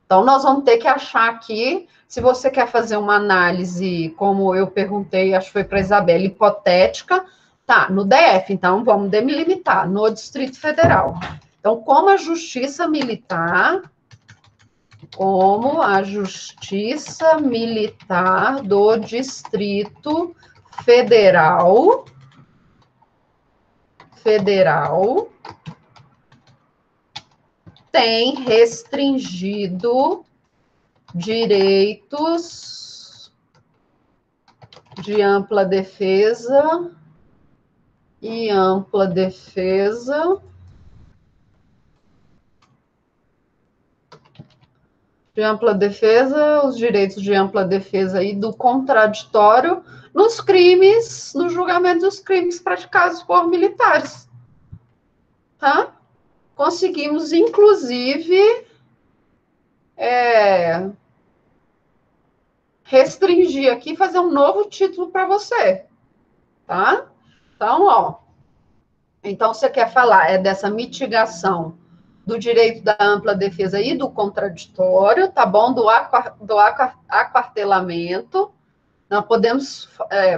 Então, nós vamos ter que achar aqui, se você quer fazer uma análise, como eu perguntei, acho que foi para a Isabela, hipotética, tá, no DF, então vamos delimitar, no Distrito Federal. Então, como a Justiça Militar do Distrito Federal tem restringido direitos de ampla defesa e ampla defesa os direitos de ampla defesa e do contraditório nos crimes, no julgamento dos crimes praticados por militares. Tá? Conseguimos, inclusive, restringir aqui, fazer um novo título para você. Tá? Então, ó. Então, você quer falar dessa mitigação do direito da ampla defesa e do contraditório, tá bom? Do aquartelamento. Nós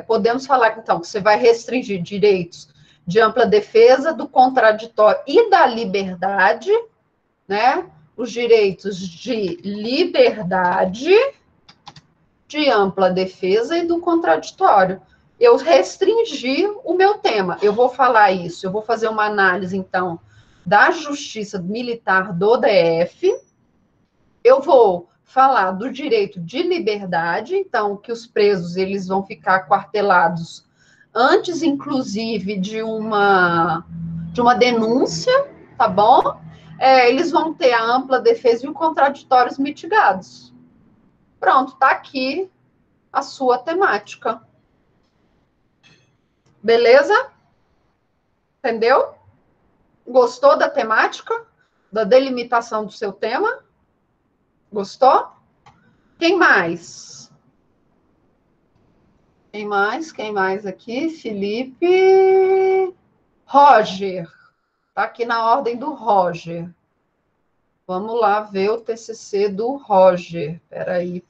podemos falar, então, que você vai restringir direitos de ampla defesa, do contraditório e da liberdade, né? Os direitos de liberdade, de ampla defesa e do contraditório. Eu restringi o meu tema. Eu vou falar isso, eu vou fazer uma análise, então, da Justiça Militar do DF. Eu vou falar do direito de liberdade, então, que os presos eles vão ficar aquartelados antes, inclusive, de uma denúncia, tá bom? Eles vão ter a ampla defesa e o contraditórios mitigados. Pronto, tá aqui a sua temática. Beleza? Entendeu? Gostou da temática? Da delimitação do seu tema? Gostou? Quem mais? Quem mais aqui? Felipe. Roger. Tá aqui na ordem do Roger. Vamos lá ver o TCC do Roger. Peraí.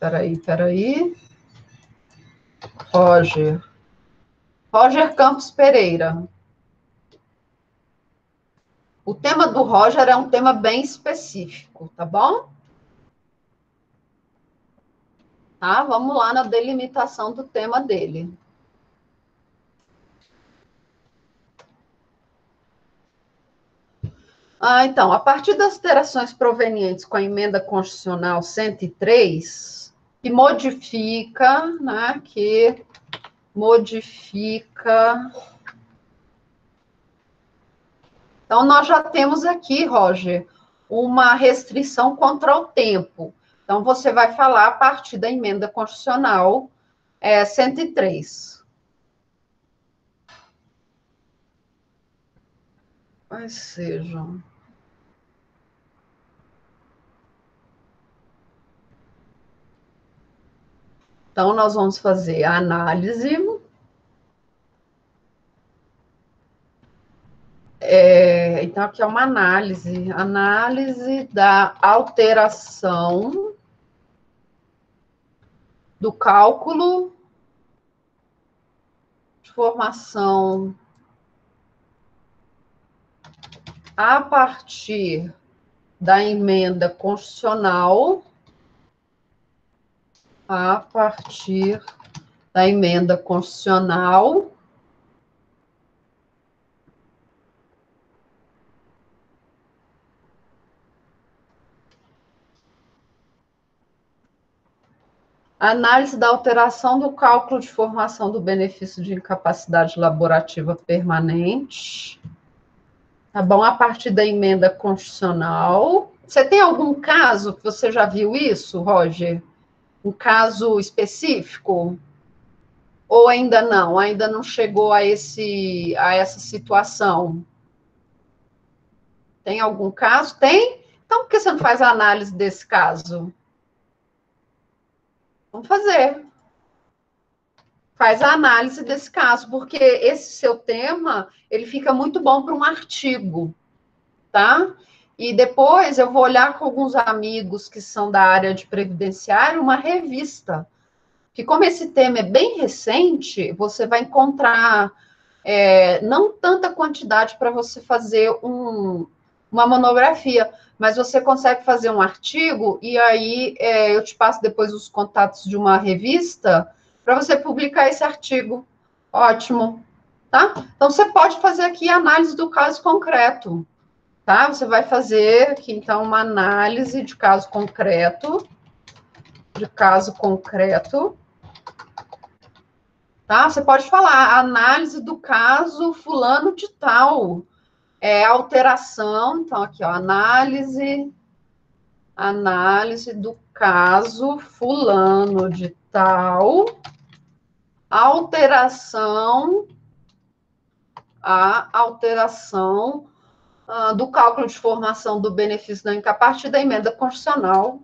Roger Campos Pereira. O tema do Roger é um tema bem específico, tá bom? Tá? Vamos lá na delimitação do tema dele. Então, a partir das alterações provenientes com a emenda constitucional 103, que modifica, né, Então, nós já temos aqui, Roger, uma restrição contra o tempo. Então, você vai falar a partir da emenda constitucional 103. quais sejam. Então, nós vamos fazer a análise. Então, aqui é uma análise da alteração do cálculo de formação a partir da emenda constitucional, a partir da emenda constitucional, análise da alteração do cálculo de formação do benefício de incapacidade laborativa permanente, tá bom? A partir da emenda constitucional. Você tem algum caso que você já viu isso, Roger? Um caso específico? Ou ainda não? Ainda não chegou a essa situação? Tem algum caso? Tem? Então, por que você não faz a análise desse caso? Vamos fazer. Faz a análise desse caso, porque esse seu tema, ele fica muito bom para um artigo, tá? E depois eu vou olhar com alguns amigos que são da área de previdenciário uma revista, que como esse tema é bem recente, você vai encontrar não tanta quantidade para você fazer uma monografia, mas você consegue fazer um artigo e aí eu te passo depois os contatos de uma revista para você publicar esse artigo. Ótimo, tá? Então, você pode fazer aqui a análise do caso concreto, tá? Você vai fazer aqui, então, uma análise de caso concreto, tá? Você pode falar, análise do caso fulano de tal, alteração, então, aqui, ó, análise do caso fulano de tal, alteração do cálculo de formação do benefício da a partir da emenda constitucional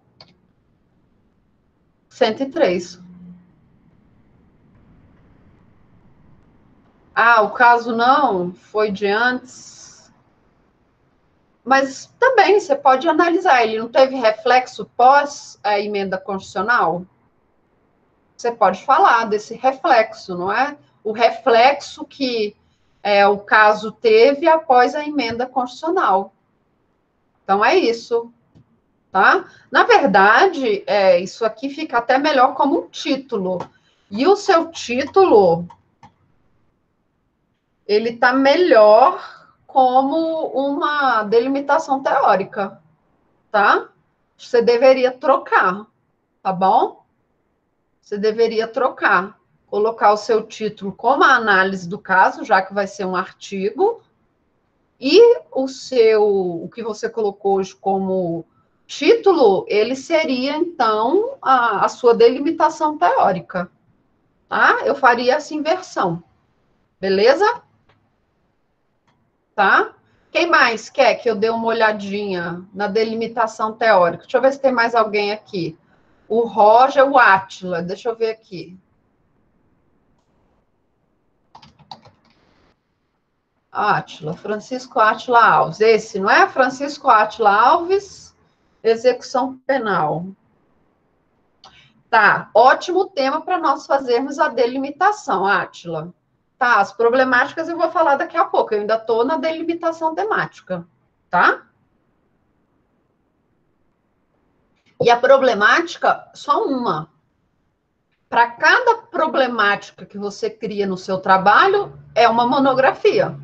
103. O caso não foi de antes, mas também você pode analisar, ele não teve reflexo pós a emenda constitucional? Você pode falar desse reflexo, não é? O reflexo que o caso teve após a emenda constitucional. Então, é isso, tá? Na verdade, isso aqui fica até melhor como um título. E o seu título, ele está melhor como uma delimitação teórica, tá? Você deveria trocar, tá bom? Você deveria trocar, colocar o seu título como a análise do caso, já que vai ser um artigo, e o que você colocou hoje como título, ele seria, então, a sua delimitação teórica, tá? Eu faria essa inversão, beleza? Tá? Quem mais quer que eu dê uma olhadinha na delimitação teórica? Deixa eu ver se tem mais alguém aqui. O Roger, o Átila, deixa eu ver aqui. Átila, Francisco Átila Alves. Esse, não é? Francisco Átila Alves, execução penal. Tá, ótimo tema para nós fazermos a delimitação, Átila. Tá, as problemáticas eu vou falar daqui a pouco, eu ainda estou na delimitação temática, tá? E a problemática, só uma. Para cada problemática que você cria no seu trabalho, é uma monografia.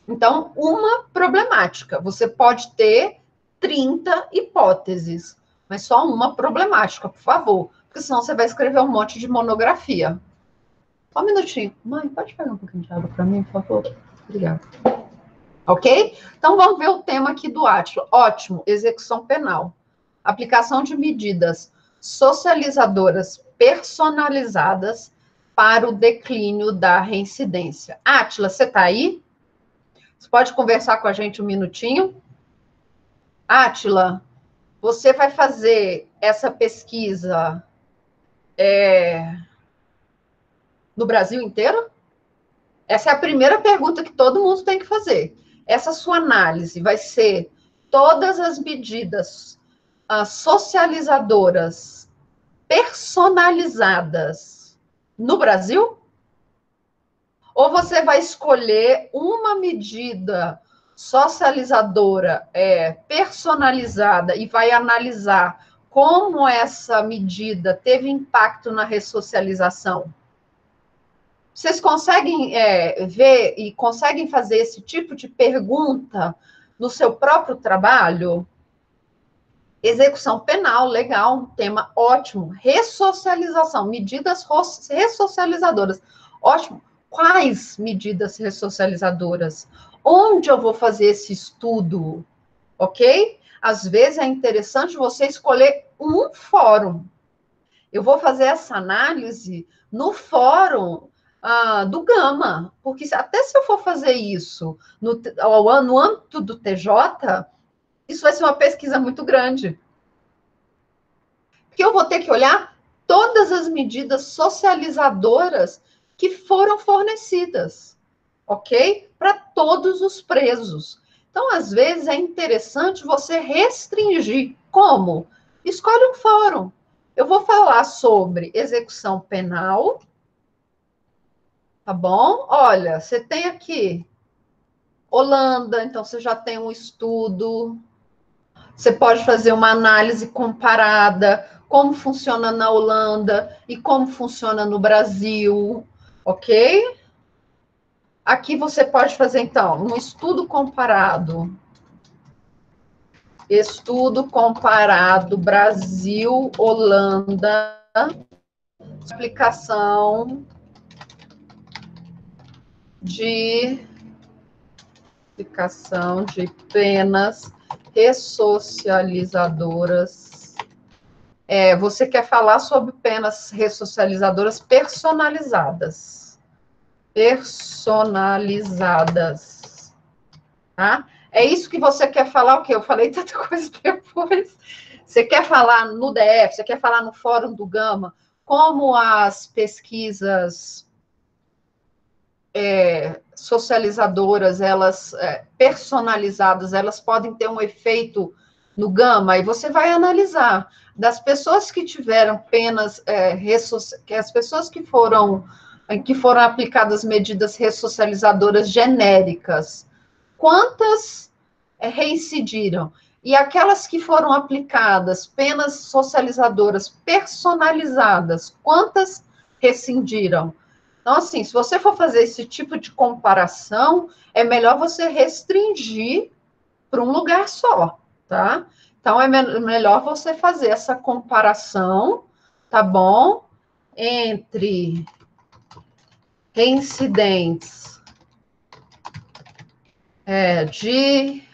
Então, uma problemática. Você pode ter 30 hipóteses, mas só uma problemática, por favor. Porque senão você vai escrever um monte de monografia. Só um minutinho. Mãe, pode pegar um pouquinho de água para mim, por favor? Obrigada. Ok? Então, vamos ver o tema aqui do Átila. Ótimo, execução penal. Aplicação de medidas socializadoras personalizadas para o declínio da reincidência. Átila, você está aí? Você pode conversar com a gente um minutinho? Átila, você vai fazer essa pesquisa no Brasil inteiro? Essa é a primeira pergunta que todo mundo tem que fazer. Essa sua análise vai ser todas as medidas socializadoras personalizadas no Brasil? Ou você vai escolher uma medida socializadora personalizada e vai analisar como essa medida teve impacto na ressocialização? Vocês conseguem ver e conseguem fazer esse tipo de pergunta no seu próprio trabalho? Execução penal, legal, um tema ótimo. Ressocialização, medidas ressocializadoras. Ótimo. Quais medidas ressocializadoras? Onde eu vou fazer esse estudo? Ok? Às vezes é interessante você escolher um fórum. Eu vou fazer essa análise no fórum do Gama, porque até se eu for fazer isso no âmbito do TJ, isso vai ser uma pesquisa muito grande. Porque eu vou ter que olhar todas as medidas socializadoras que foram fornecidas, ok? Para todos os presos. Então, às vezes, é interessante você restringir. Como? Escolhe um fórum. Eu vou falar sobre execução penal, tá bom? Olha, você tem aqui Holanda, então você já tem um estudo. Você pode fazer uma análise comparada, como funciona na Holanda e como funciona no Brasil, ok? Aqui você pode fazer, então, um estudo comparado. Estudo comparado Brasil-Holanda, aplicação de penas ressocializadoras. Você quer falar sobre penas ressocializadoras personalizadas. Personalizadas. Tá? É isso que você quer falar, o quê? Eu falei tanta coisa depois. Você quer falar no DF, você quer falar no Fórum do Gama, como as pesquisas socializadoras, elas personalizadas, elas podem ter um efeito no Gama, e você vai analisar das pessoas que tiveram penas, as pessoas que foram aplicadas medidas ressocializadoras genéricas, quantas reincidiram? E aquelas que foram aplicadas penas socializadoras personalizadas, quantas rescindiram? Então, assim, se você for fazer esse tipo de comparação, é melhor você restringir para um lugar só, tá? Então, é melhor você fazer essa comparação, tá bom? Entre reincidentes de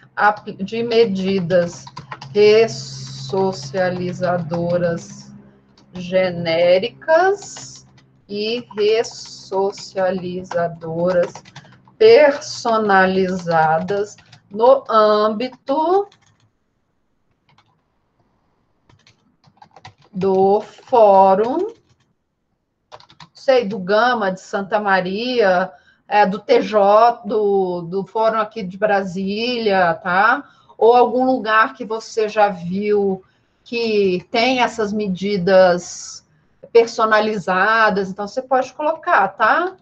medidas ressocializadoras genéricas e ressocializadoras personalizadas no âmbito do Fórum, do Gama, de Santa Maria, do TJ, do Fórum aqui de Brasília, tá? Ou algum lugar que você já viu que tem essas medidas personalizadas, então você pode colocar, tá?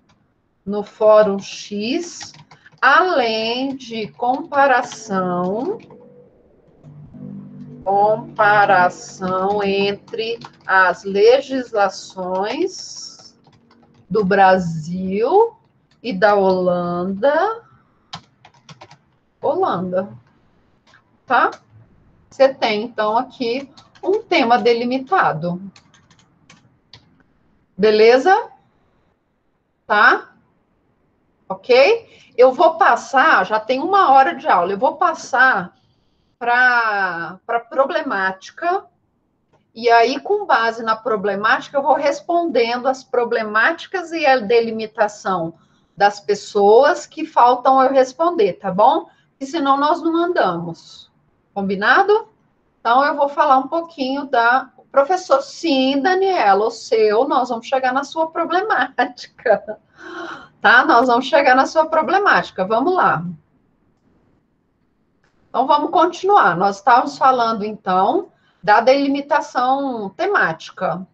No Fórum X, além de comparação entre as legislações do Brasil e da Holanda, tá? Você tem, então, aqui um tema delimitado. Beleza? Tá? Ok? Eu vou passar, já tem 1 hora de aula, eu vou passar para problemática, e aí, com base na problemática, eu vou respondendo as problemáticas e a delimitação das pessoas que faltam eu responder, tá bom? Porque senão nós não andamos. Combinado? Então, eu vou falar um pouquinho da... Professor, sim, Daniela, o seu, nós vamos chegar na sua problemática, tá? Nós vamos chegar na sua problemática, vamos lá. Então, vamos continuar. Nós estávamos falando, então, da delimitação temática.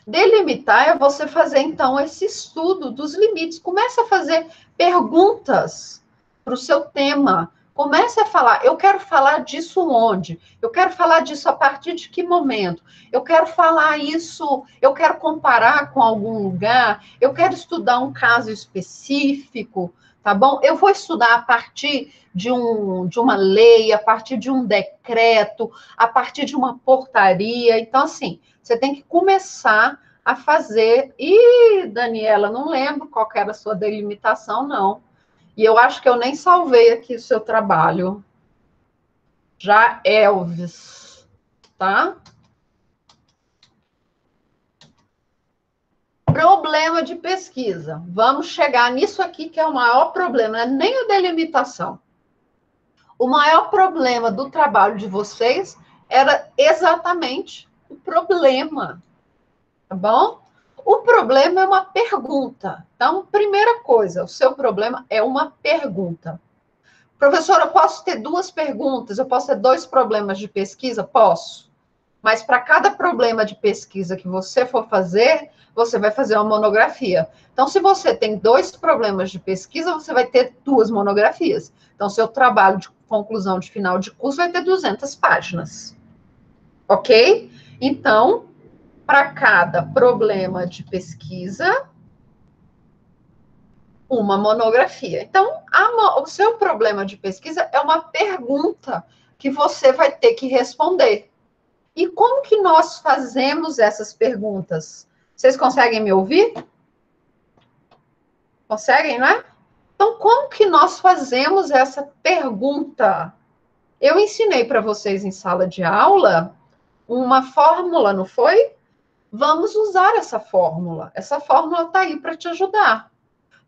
Delimitar é você fazer, então, esse estudo dos limites. Comece a fazer perguntas para o seu tema. Comece a falar, eu quero falar disso onde? Eu quero falar disso a partir de que momento? Eu quero falar isso, eu quero comparar com algum lugar, eu quero estudar um caso específico, tá bom? Eu vou estudar a partir de uma lei, a partir de um decreto, a partir de uma portaria. Então, assim, você tem que começar a fazer. E, Daniela, não lembro qual era a sua delimitação, não. E eu acho que eu nem salvei aqui o seu trabalho. Já Elvis, tá? Problema de pesquisa. Vamos chegar nisso aqui, que é o maior problema, não é nem a delimitação. O maior problema do trabalho de vocês era exatamente o problema, tá bom? O problema é uma pergunta. Então, primeira coisa, o seu problema é uma pergunta. Professora, eu posso ter 2 perguntas? Eu posso ter 2 problemas de pesquisa? Posso. Mas para cada problema de pesquisa que você for fazer, você vai fazer uma monografia. Então, se você tem 2 problemas de pesquisa, você vai ter 2 monografias. Então, seu trabalho de conclusão de final de curso vai ter 200 páginas. Ok? Então, para cada problema de pesquisa, uma monografia. Então, o seu problema de pesquisa é uma pergunta que você vai ter que responder. E como que nós fazemos essas perguntas? Vocês conseguem me ouvir? Conseguem, não é? Então, como que nós fazemos essa pergunta? Eu ensinei para vocês em sala de aula uma fórmula, não foi? Vamos usar essa fórmula. Essa fórmula está aí para te ajudar.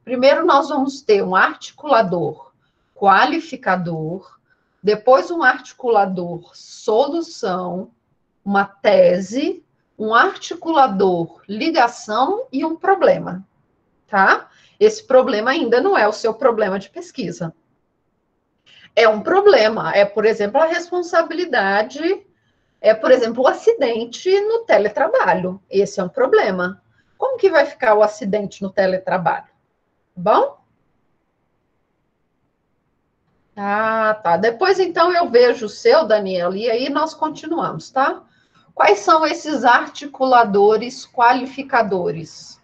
Primeiro, nós vamos ter um articulador qualificador, depois um articulador solução, uma tese, um articulador ligação e um problema, tá? Esse problema ainda não é o seu problema de pesquisa. É um problema, por exemplo, a responsabilidade, por exemplo, o acidente no teletrabalho. Esse é um problema. Como que vai ficar o acidente no teletrabalho? Bom? Ah, tá. Depois, então, eu vejo o seu, Daniela, e aí nós continuamos, tá? Quais são esses articuladores qualificadores?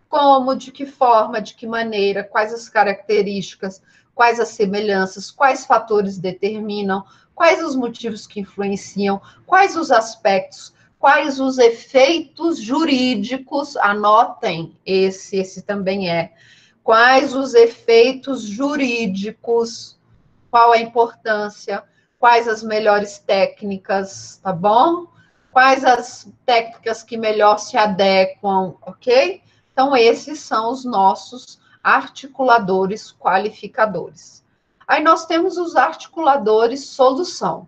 Como, de que forma, de que maneira, quais as características, quais as semelhanças, quais fatores determinam, quais os motivos que influenciam, quais os aspectos, quais os efeitos jurídicos, anotem, esse também é. Quais os efeitos jurídicos, qual a importância, quais as melhores técnicas, tá bom? Quais as técnicas que melhor se adequam, ok? Então, esses são os nossos articuladores qualificadores. Aí nós temos os articuladores solução.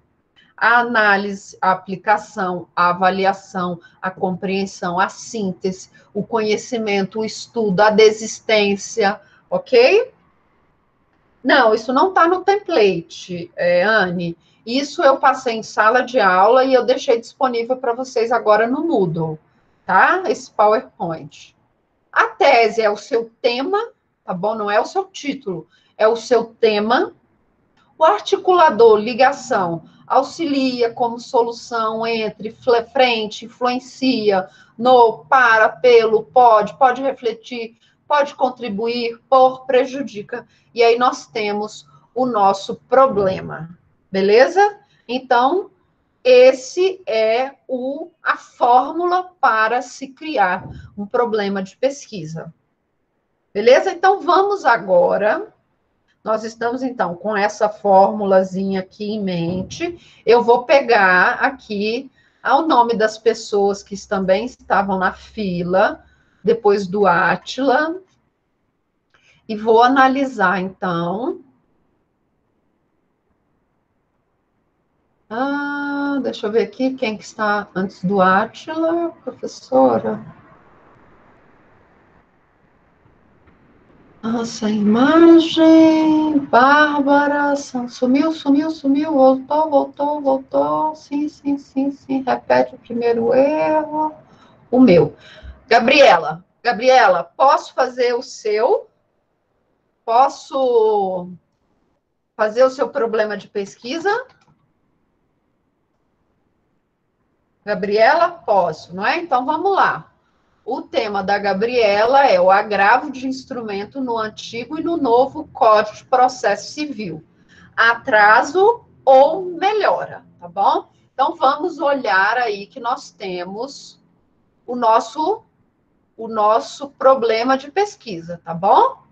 A análise, a aplicação, a avaliação, a compreensão, a síntese, o conhecimento, o estudo, a desistência, ok? Não, isso não está no template, Anne. Isso eu passei em sala de aula e eu deixei disponível para vocês agora no Moodle, tá? Esse PowerPoint. A tese é o seu tema, tá bom? Não é o seu título, é o seu tema. O articulador, ligação, auxilia como solução entre, frente, influencia, no, para, pelo, pode refletir, pode contribuir, por, prejudica. E aí nós temos o nosso problema, beleza? Então, esse é a fórmula para se criar um problema de pesquisa. Beleza? Então, vamos agora. Nós estamos, então, com essa fórmulazinha aqui em mente. Eu vou pegar aqui o nome das pessoas que também estavam na fila, depois do Átila. E vou analisar, então. Deixa eu ver aqui quem que está antes do Átila, professora. Sem imagem, Bárbara, sumiu, voltou. Sim, repete o primeiro erro. O meu. Gabriela, posso fazer o seu? Posso fazer o seu problema de pesquisa? Gabriela, posso, não é? Então vamos lá. O tema da Gabriela é o agravo de instrumento no antigo e no novo Código de Processo Civil. Atraso ou melhora, tá bom? Então vamos olhar aí que nós temos o nosso problema de pesquisa, tá bom?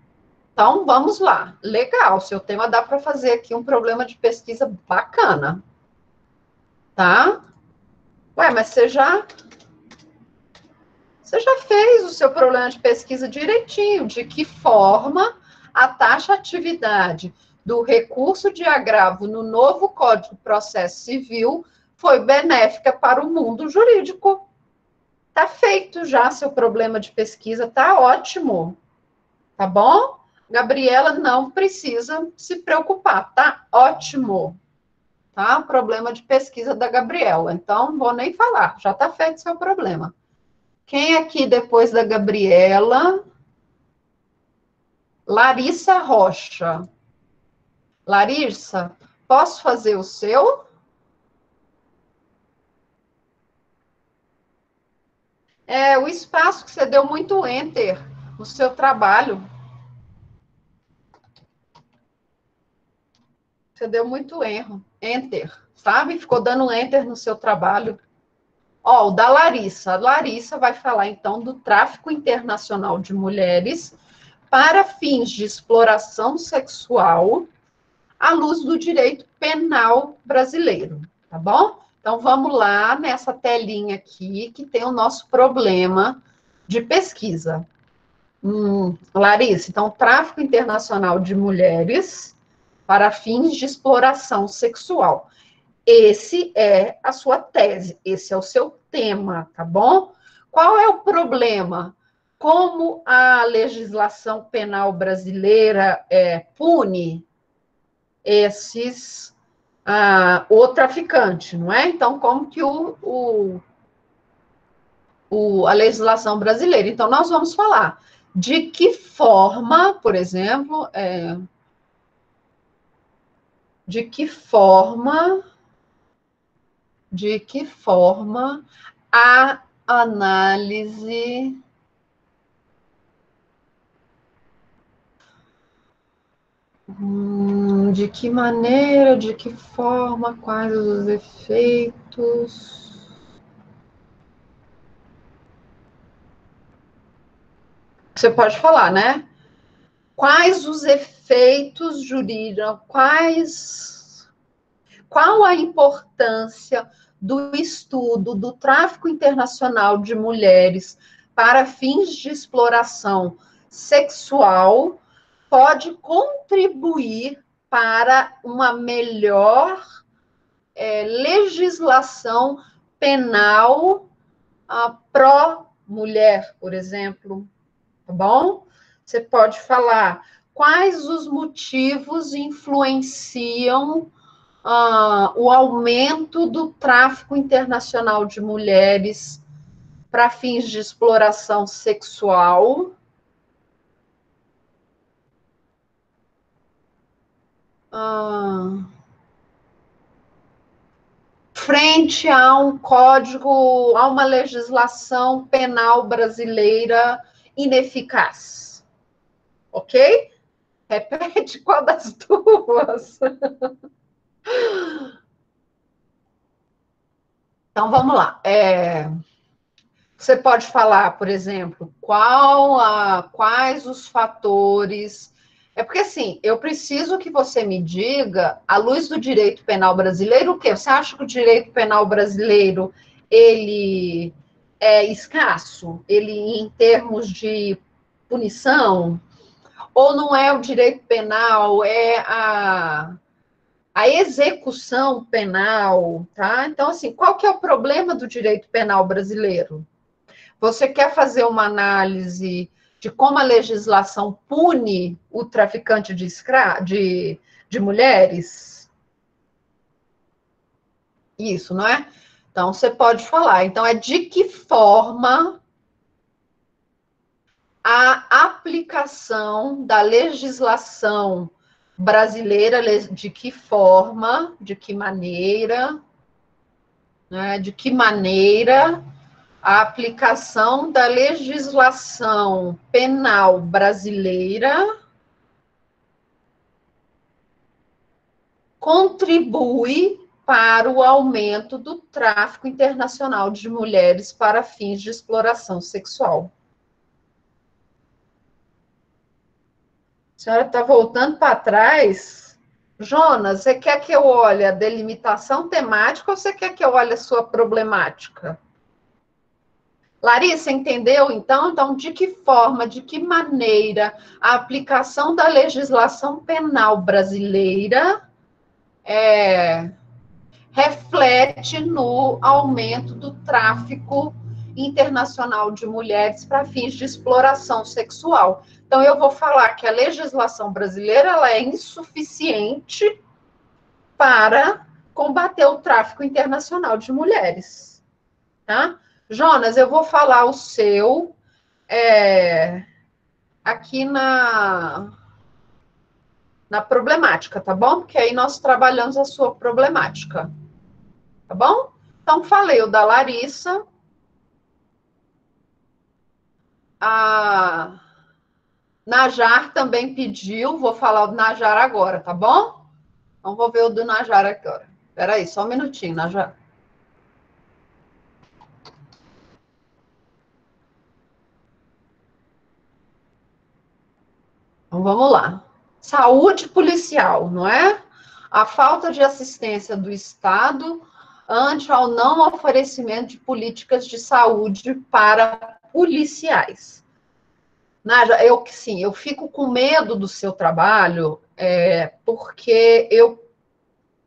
Então vamos lá. Legal, seu tema dá para fazer aqui um problema de pesquisa bacana, tá? Ué, mas você já fez o seu problema de pesquisa direitinho, de que forma a taxatividade do recurso de agravo no novo Código de Processo Civil foi benéfica para o mundo jurídico. Está feito já seu problema de pesquisa, está ótimo, tá bom? Gabriela não precisa se preocupar, tá ótimo, tá? Problema de pesquisa da Gabriela, então não vou nem falar, já está feito seu problema. Quem aqui depois da Gabriela? Larissa Rocha. Larissa, posso fazer o seu? O espaço que você deu muito enter no seu trabalho. Você deu muito erro. Enter, sabe? Ficou dando enter no seu trabalho. Ó, o da Larissa. A Larissa vai falar, então, do tráfico internacional de mulheres para fins de exploração sexual à luz do direito penal brasileiro, tá bom? Então, vamos lá nessa telinha aqui, que tem o nosso problema de pesquisa. Larissa, então, tráfico internacional de mulheres para fins de exploração sexual. Esse é a sua tese, esse é o seu tema, tá bom? Qual é o problema? Como a legislação penal brasileira pune o traficante, não é? Então, como que a legislação brasileira? Então, nós vamos falar de que forma, por exemplo, de que forma a análise de que maneira, de que forma, quais os efeitos. Você pode falar, né? Quais os efeitos jurídicos, qual a importância do estudo do tráfico internacional de mulheres para fins de exploração sexual pode contribuir para uma melhor legislação penal pró-mulher, por exemplo, tá bom? Você pode falar quais os motivos influenciam o aumento do tráfico internacional de mulheres para fins de exploração sexual. Frente a um código, a uma legislação penal brasileira ineficaz. Ok? Repete qual das duas? Então, vamos lá. Você pode falar, por exemplo, quais os fatores... porque, assim, eu preciso que você me diga, à luz do direito penal brasileiro, o quê? Você acha que o direito penal brasileiro, ele é escasso? Ele, em termos de punição? ou não é o direito penal, é a execução penal, tá? Então, assim, qual que é o problema do direito penal brasileiro? Você quer fazer uma análise de como a legislação pune o traficante de mulheres? Isso, não é? Então, você pode falar. Então, é de que forma a aplicação da legislação brasileira, de que forma, de que maneira, né, de que maneira a aplicação da legislação penal brasileira contribui para o aumento do tráfico internacional de mulheres para fins de exploração sexual. A senhora está voltando para trás? Jonas, você quer que eu olhe a delimitação temática ou você quer que eu olhe a sua problemática? Larissa, entendeu? Então, de que forma, de que maneira a aplicação da legislação penal brasileira reflete no aumento do tráfico internacional de mulheres para fins de exploração sexual. Então, eu vou falar que a legislação brasileira ela é insuficiente para combater o tráfico internacional de mulheres. Tá? Jonas, eu vou falar o seu aqui na problemática, tá bom? Porque aí nós trabalhamos a sua problemática. Tá bom? Então, falei o da Larissa. A Najar também pediu, vou falar o do Najar agora, tá bom? Então, vou ver o do Najar agora. Espera aí, só um minutinho, Najar. Então, vamos lá. Saúde policial, não é? A falta de assistência do Estado ante ao não oferecimento de políticas de saúde para policiais. Naja, eu fico com medo do seu trabalho, porque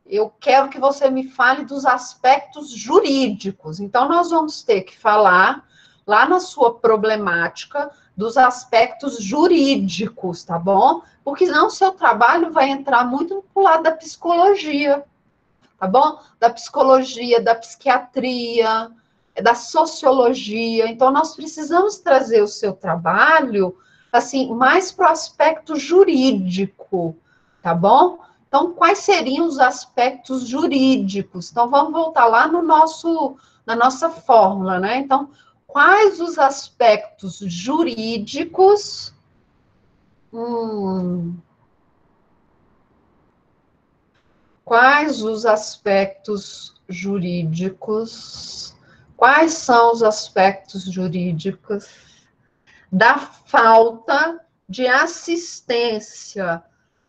eu quero que você me fale dos aspectos jurídicos. Então, nós vamos ter que falar lá na sua problemática dos aspectos jurídicos, tá bom? Porque senão o seu trabalho vai entrar muito pro lado da psicologia, tá bom? Da psicologia, da psiquiatria, da sociologia. Então, nós precisamos trazer o seu trabalho, assim, mais para o aspecto jurídico, tá bom? Então, quais seriam os aspectos jurídicos? Então, vamos voltar lá na nossa fórmula, né? Então, quais os aspectos jurídicos quais os aspectos jurídicos? Quais são os aspectos jurídicos da falta de assistência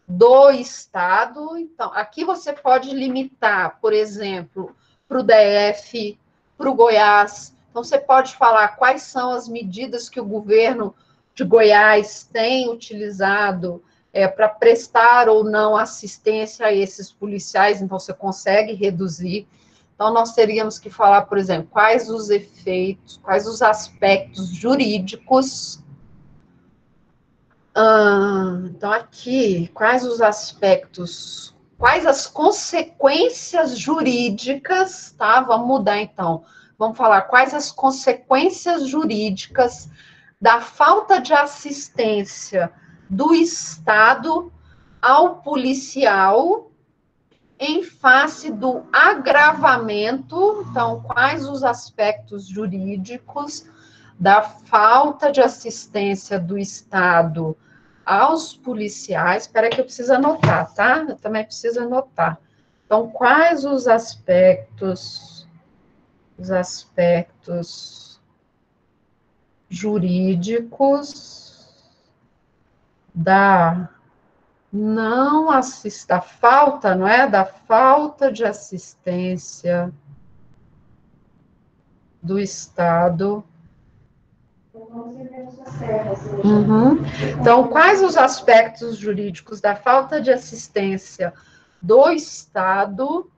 do Estado? Então, aqui você pode limitar, por exemplo, para o DF, para o Goiás. Então, você pode falar quais são as medidas que o governo de Goiás tem utilizado para prestar ou não assistência a esses policiais, então você consegue reduzir. Então, nós teríamos que falar, por exemplo, quais os efeitos, quais os aspectos jurídicos. Então, aqui, quais os aspectos, quais as consequências jurídicas, tá? Vamos mudar, então. Vamos falar quais as consequências jurídicas da falta de assistência do Estado ao policial em face do agravamento. Então, quais os aspectos jurídicos da falta de assistência do Estado aos policiais? Espera que eu preciso anotar, tá? Eu também preciso anotar. Então, quais os aspectos jurídicos da falta, não é? Da falta de assistência do Estado Uhum. Então, quais os aspectos jurídicos da falta de assistência do Estado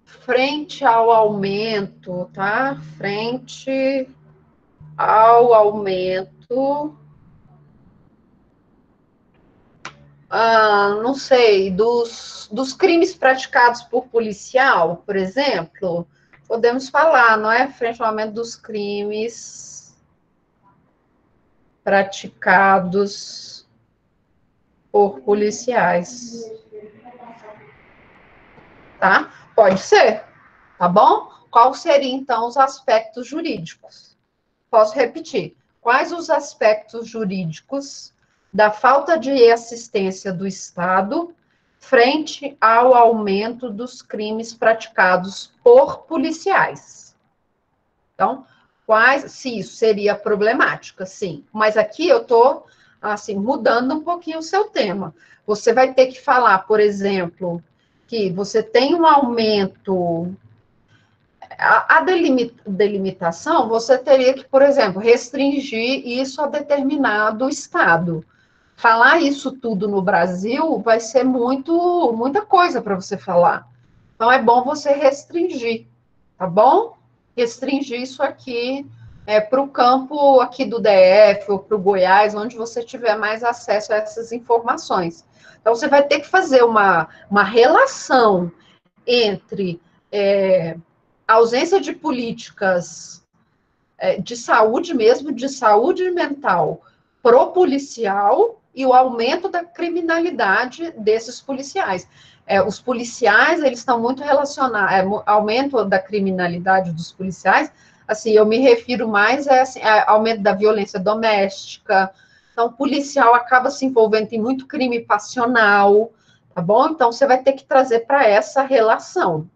frente ao aumento, tá? Frente ao aumento, não sei, dos crimes praticados por policial, por exemplo, podemos falar, não é? Frente ao aumento dos crimes praticados por policiais, tá? Pode ser, tá bom? Quais seriam, então, os aspectos jurídicos? Posso repetir. Quais os aspectos jurídicos da falta de assistência do Estado frente ao aumento dos crimes praticados por policiais? Então, se isso seria problemática, sim. Mas aqui eu estou, assim, mudando um pouquinho o seu tema. Você vai ter que falar, por exemplo, que você tem um aumento. A delimitação, você teria que, por exemplo, restringir isso a determinado estado. Falar isso tudo no Brasil vai ser muita coisa para você falar. Então, é bom você restringir, tá bom? Restringir isso aqui para o campo aqui do DF ou para o Goiás, onde você tiver mais acesso a essas informações. Então, você vai ter que fazer uma relação entre a ausência de políticas de saúde mesmo, de saúde mental pro policial e o aumento da criminalidade desses policiais. Os policiais, eles estão muito relacionados, aumento da criminalidade dos policiais, assim, eu me refiro mais a aumento da violência doméstica. Então, o policial acaba se envolvendo em muito crime passional, tá bom? Então, você vai ter que trazer para essa relação,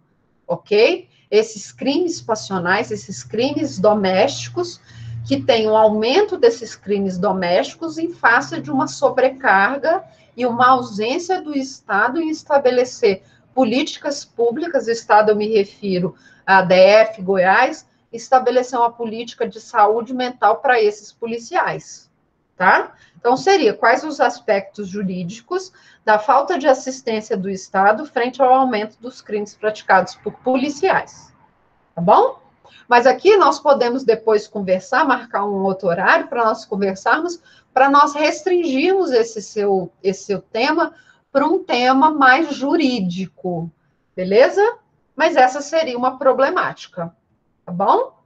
ok? Esses crimes passionais, esses crimes domésticos, que tem um aumento desses crimes domésticos em face de uma sobrecarga e uma ausência do Estado em estabelecer políticas públicas. Estado, eu me refiro a DF, Goiás, estabelecer uma política de saúde mental para esses policiais, tá? Então, seria quais os aspectos jurídicos da falta de assistência do Estado frente ao aumento dos crimes praticados por policiais, tá bom? Mas aqui nós podemos depois conversar, marcar um outro horário para nós conversarmos, para nós restringirmos esse seu tema para um tema mais jurídico, beleza? Mas essa seria uma problemática, tá bom?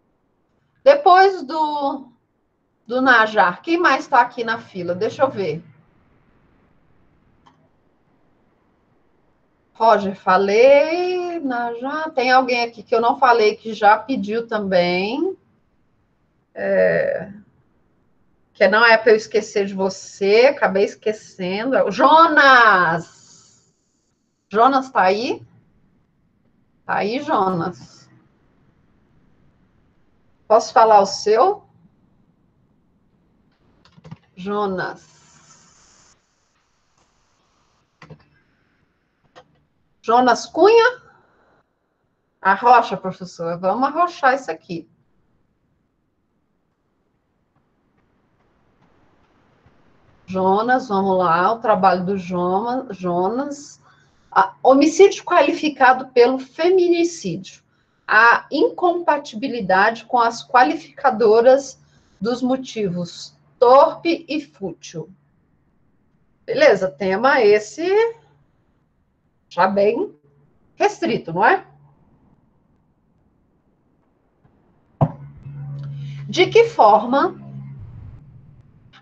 Depois do Najar, quem mais está aqui na fila? Deixa eu ver. Roger, falei, Najar. Tem alguém aqui que eu não falei que já pediu também. Que não é para eu esquecer de você, acabei esquecendo. Jonas! Jonas está aí? Está aí, Jonas? Posso falar o seu? Jonas. Jonas Cunha? Arrocha, professor. Vamos arrochar isso aqui. Jonas, vamos lá, o trabalho do Jonas. Homicídio qualificado pelo feminicídio. A incompatibilidade com as qualificadoras dos motivos torpe e fútil. Beleza, tema esse já bem restrito, não é? De que forma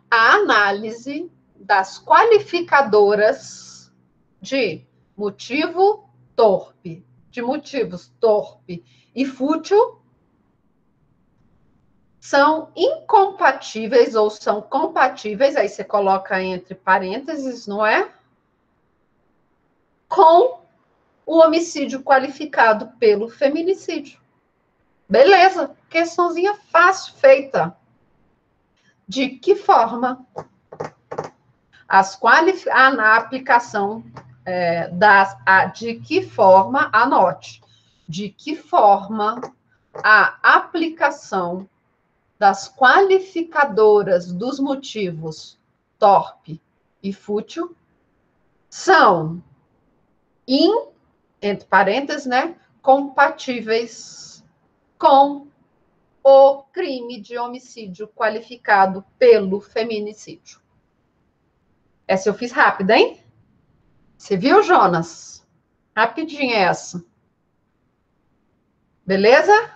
a análise das qualificadoras de motivo torpe, de motivos torpe e fútil são incompatíveis ou são compatíveis, aí você coloca entre parênteses, não é? Com o homicídio qualificado pelo feminicídio. Beleza, questãozinha fácil feita. De que forma na aplicação de que forma, anote, de que forma a aplicação das qualificadoras dos motivos torpe e fútil são, entre parênteses, né, compatíveis com o crime de homicídio qualificado pelo feminicídio. Essa eu fiz rápida, hein? Você viu, Jonas? Rapidinho essa. Beleza?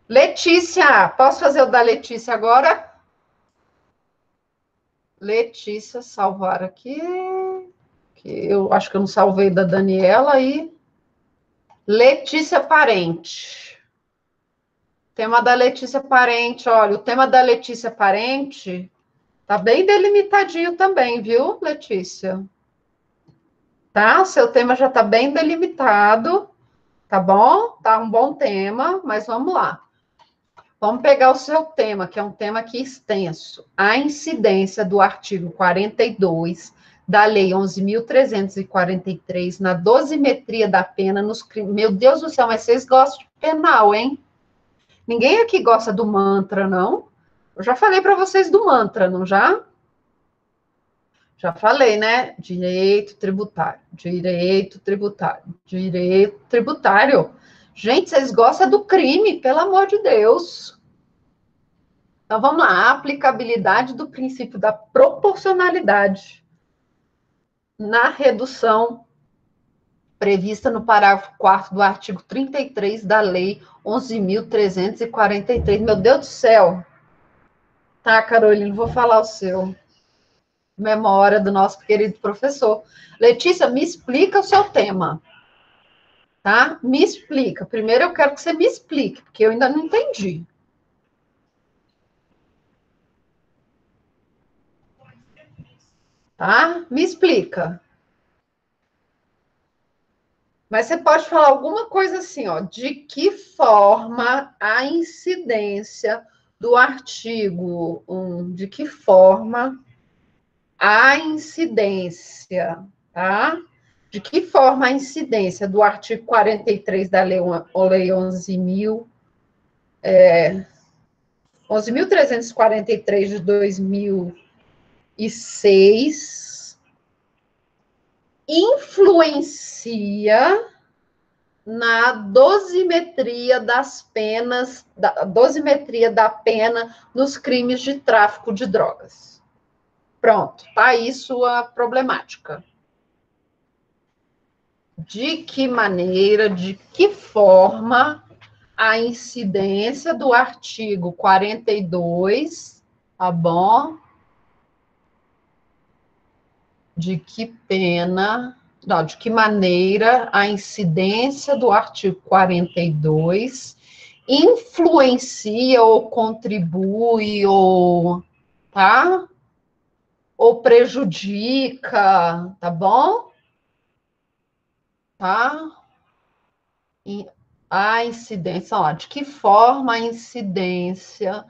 Letícia, posso fazer o da Letícia agora? Letícia, salvar aqui. Que eu acho que eu não salvei da Daniela aí. Letícia Parente. Tema da Letícia Parente, olha, o tema da Letícia Parente tá bem delimitadinho também, viu, Letícia? Tá? Seu tema já tá bem delimitado, tá bom? Tá um bom tema, mas vamos lá. Vamos pegar o seu tema, que é um tema aqui extenso. A incidência do artigo 42 da Lei 11.343 na dosimetria da pena nos crimes. Meu Deus do céu, mas vocês gostam de penal, hein? Ninguém aqui gosta do mantra, não? Eu já falei para vocês do mantra, não já? Já falei, né? Direito tributário, direito tributário, direito tributário. Gente, vocês gostam do crime, pelo amor de Deus. Então, vamos lá. A aplicabilidade do princípio da proporcionalidade na redução prevista no parágrafo 4º do artigo 33 da Lei 11.343. Meu Deus do céu. Tá, Carolina, vou falar o seu. Memória do nosso querido professor. Letícia, me explica o seu tema. Tá? Me explica. Primeiro eu quero que você me explique, porque eu ainda não entendi. Tá? Me explica. Mas você pode falar alguma coisa assim, ó, de que forma a incidência do artigo 1, de que forma a incidência, tá? De que forma a incidência do artigo 43 da Lei 11.343 de 2006 influencia na dosimetria das penas, da dosimetria da pena nos crimes de tráfico de drogas. Pronto, tá aí sua problemática. De que maneira, de que forma a incidência do artigo 42, tá bom? De que pena, não, de que maneira a incidência do artigo 42 influencia ou contribui ou, tá? Ou prejudica, tá bom? Tá? A incidência, ó, de que forma a incidência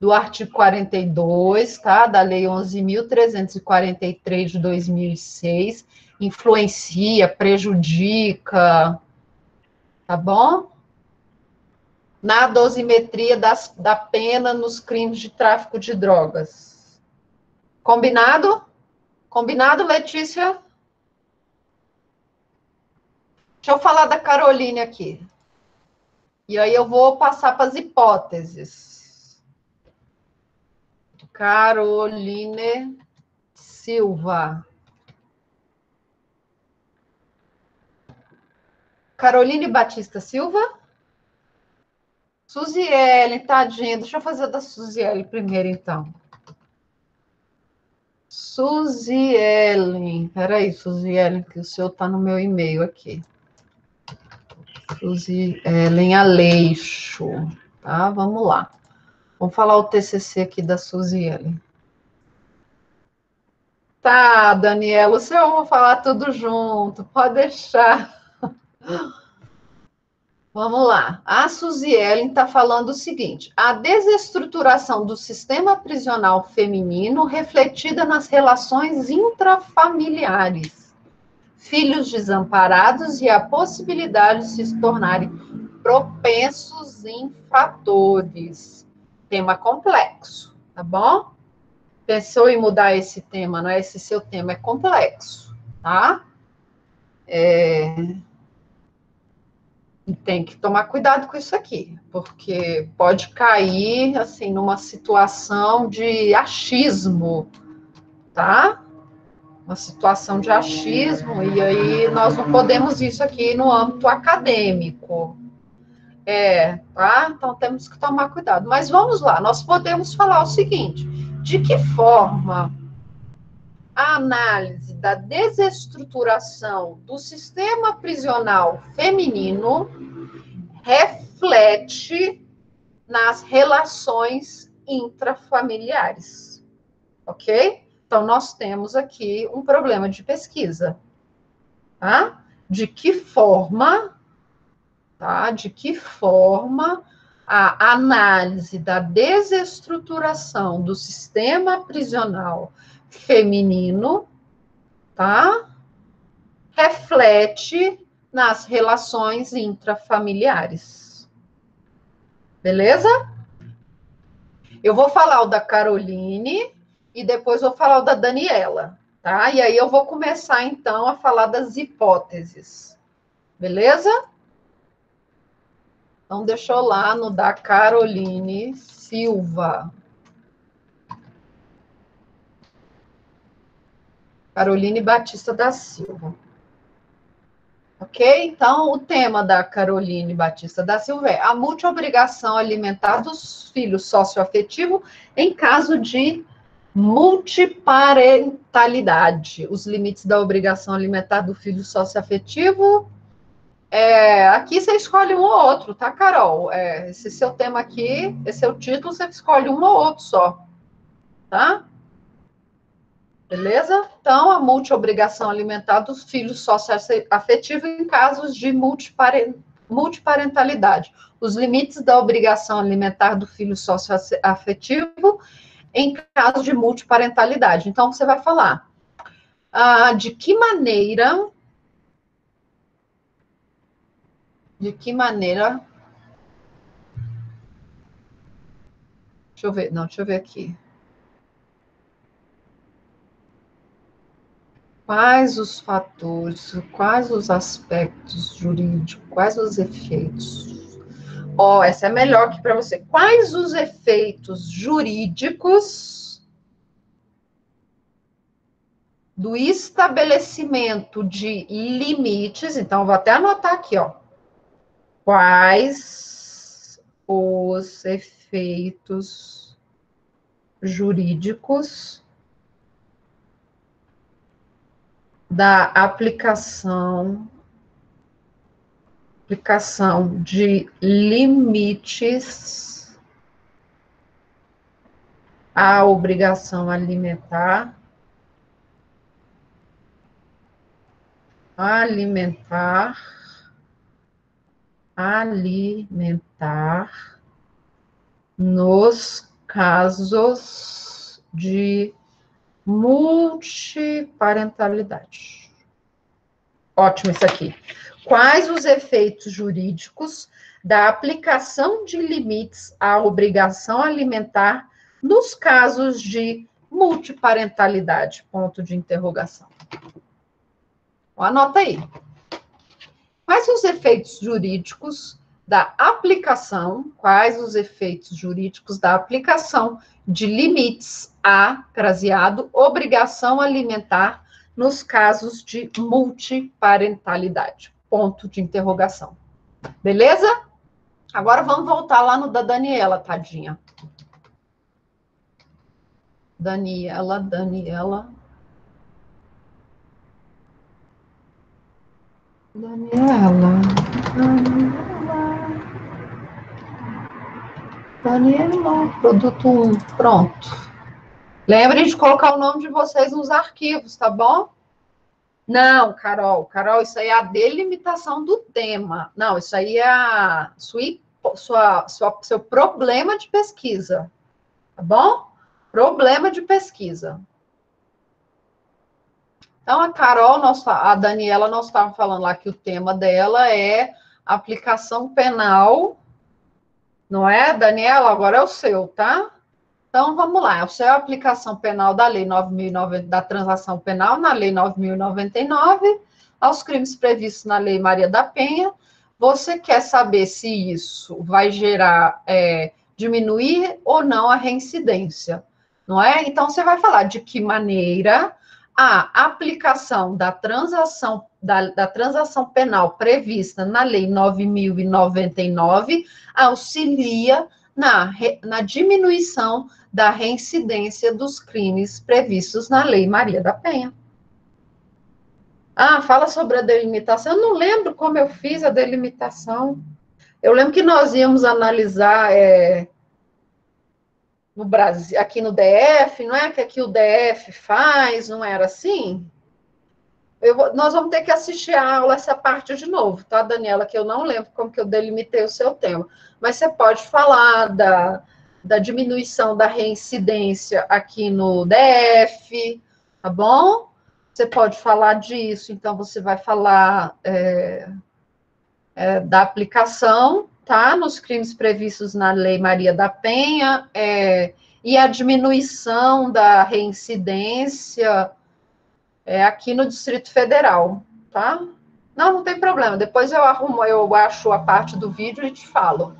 do artigo 42, tá? Da Lei 11.343 de 2006 influencia, prejudica, tá bom? Na dosimetria da pena nos crimes de tráfico de drogas. Combinado? Combinado, Letícia? Deixa eu falar da Caroline aqui. E aí eu vou passar para as hipóteses. Caroline Silva. Caroline Batista Silva? Suziele, tadinha. Deixa eu fazer da Suziele primeiro, então. Suziele. Peraí, Suziele, que o seu está no meu e-mail aqui. Suziele Aleixo. Tá, vamos lá. Vamos falar o TCC aqui da Suziele. Tá, Daniela, o senhor vai falar tudo junto, pode deixar. Vamos lá. A Suziele está falando o seguinte: a desestruturação do sistema prisional feminino refletida nas relações intrafamiliares, filhos desamparados e a possibilidade de se tornarem propensos infratores. tema complexo, tá bom? Pensou em mudar esse tema, não é? Esse seu tema é complexo, tá? E tem que tomar cuidado com isso aqui, porque pode cair, assim, numa situação de achismo, tá? Uma situação de achismo, e aí nós não podemos isso aqui no âmbito acadêmico. Tá? Então temos que tomar cuidado. Mas vamos lá, nós podemos falar o seguinte: de que forma a análise da desestruturação do sistema prisional feminino reflete nas relações intrafamiliares, ok? Então, nós temos aqui um problema de pesquisa, tá? De que forma, tá? De que forma a análise da desestruturação do sistema prisional feminino, tá? Reflete nas relações intrafamiliares. Beleza? Eu vou falar o da Caroline e depois vou falar o da Daniela, tá? E aí eu vou começar, então, a falar das hipóteses. Beleza? Então, deixa eu lá no da Caroline Silva. Caroline Batista da Silva. Ok? Então, o tema da Caroline Batista da Silva é a multiobrigação alimentar dos filhos socioafetivo em caso de multiparentalidade. Os limites da obrigação alimentar do filho socioafetivo. Aqui você escolhe um ou outro, tá, Carol? Esse seu tema aqui, esse seu título, você escolhe um ou outro só, tá? Beleza? Então, a multiobrigação alimentar dos filhos socioafetivos em casos de multiparentalidade. Os limites da obrigação alimentar do filho socioafetivo em caso de multiparentalidade. Então, você vai falar de que maneira... Deixa eu ver, não, deixa eu ver aqui. Quais os fatores, quais os aspectos jurídicos, quais os efeitos? Essa é melhor que para você. Quais os efeitos jurídicos do estabelecimento de limites? Então, vou até anotar aqui, ó. Quais os efeitos jurídicos da aplicação de limites à obrigação alimentar nos casos de multiparentalidade. Ótimo isso aqui. Quais os efeitos jurídicos da aplicação de limites à obrigação alimentar nos casos de multiparentalidade? Ponto de interrogação. Anota aí. Quais os efeitos jurídicos da aplicação, de limites à, craseado, obrigação alimentar nos casos de multiparentalidade? Ponto de interrogação. Beleza? Agora vamos voltar lá no da Daniela, tadinha. Daniela. Produto 1, pronto. Lembrem de colocar o nome de vocês nos arquivos, tá bom? Não, Carol, isso aí é a delimitação do tema. Não, isso aí é seu problema de pesquisa, tá bom? Problema de pesquisa. Então, a Daniela, nós estávamos falando lá que o tema dela é aplicação penal Não é, Daniela? Agora é o seu, tá? Então, vamos lá. O seu é a aplicação penal da Lei 9.090, da transação penal na Lei 9.099, aos crimes previstos na Lei Maria da Penha. Você quer saber se isso vai gerar, diminuir ou não a reincidência, não é? Então, você vai falar de que maneira a aplicação da transação, da transação penal prevista na Lei 9.099 auxilia na diminuição da reincidência dos crimes previstos na Lei Maria da Penha. Ah, fala sobre a delimitação. Eu não lembro como eu fiz a delimitação. Eu lembro que nós íamos analisar no Brasil, aqui no DF, não é que aqui o DF faz, não era assim? Nós vamos ter que assistir a aula, essa parte de novo, tá, Daniela? Que eu não lembro como que eu delimitei o seu tema. Mas você pode falar da diminuição da reincidência aqui no DF, tá bom? Você pode falar disso, então você vai falar da aplicação, tá? Nos crimes previstos na Lei Maria da Penha, e a diminuição da reincidência aqui no Distrito Federal, tá? Não, não tem problema. Depois eu acho a parte do vídeo e te falo,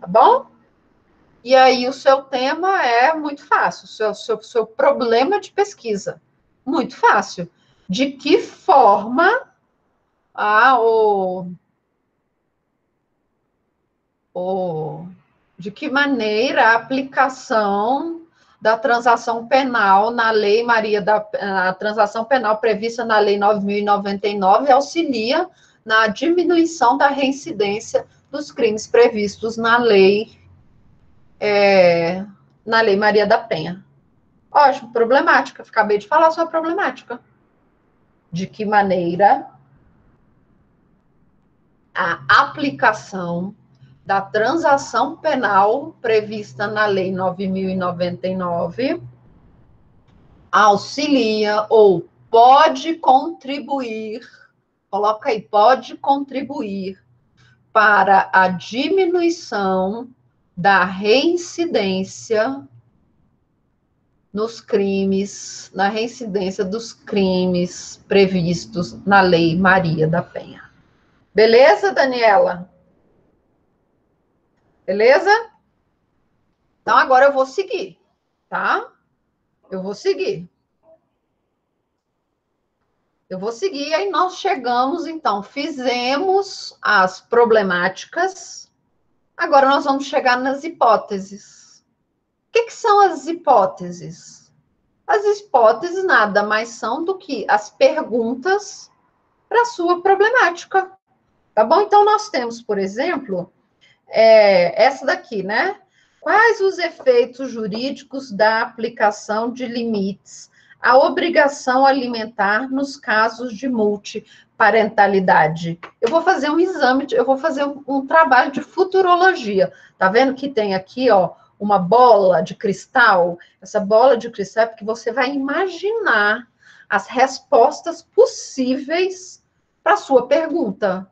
tá bom? E aí o seu tema é muito fácil, seu problema de pesquisa, muito fácil. De que forma de que maneira a aplicação da transação penal na Lei Maria a transação penal prevista na Lei 9.099 auxilia na diminuição da reincidência dos crimes previstos na Lei Maria da Penha. Ótimo, problemática. Acabei de falar sobre a problemática. De que maneira a aplicação da transação penal prevista na Lei 9.099 auxilia ou pode contribuir, coloca aí, pode contribuir para a diminuição da reincidência nos crimes, na reincidência dos crimes previstos na Lei Maria da Penha. Beleza, Daniela? Beleza? Então, agora eu vou seguir, tá? Eu vou seguir. Aí nós chegamos, então, fizemos as problemáticas, agora nós vamos chegar nas hipóteses. O que são as hipóteses? As hipóteses nada mais são do que as perguntas para a sua problemática, tá bom? Então, nós temos, por exemplo, essa daqui, né? Quais os efeitos jurídicos da aplicação de limites à obrigação alimentar nos casos de multiparentalidade? Eu vou fazer um exame, eu vou fazer um trabalho de futurologia. Tá vendo que tem aqui, ó, uma bola de cristal? Essa bola de cristal é porque você vai imaginar as respostas possíveis para a sua pergunta,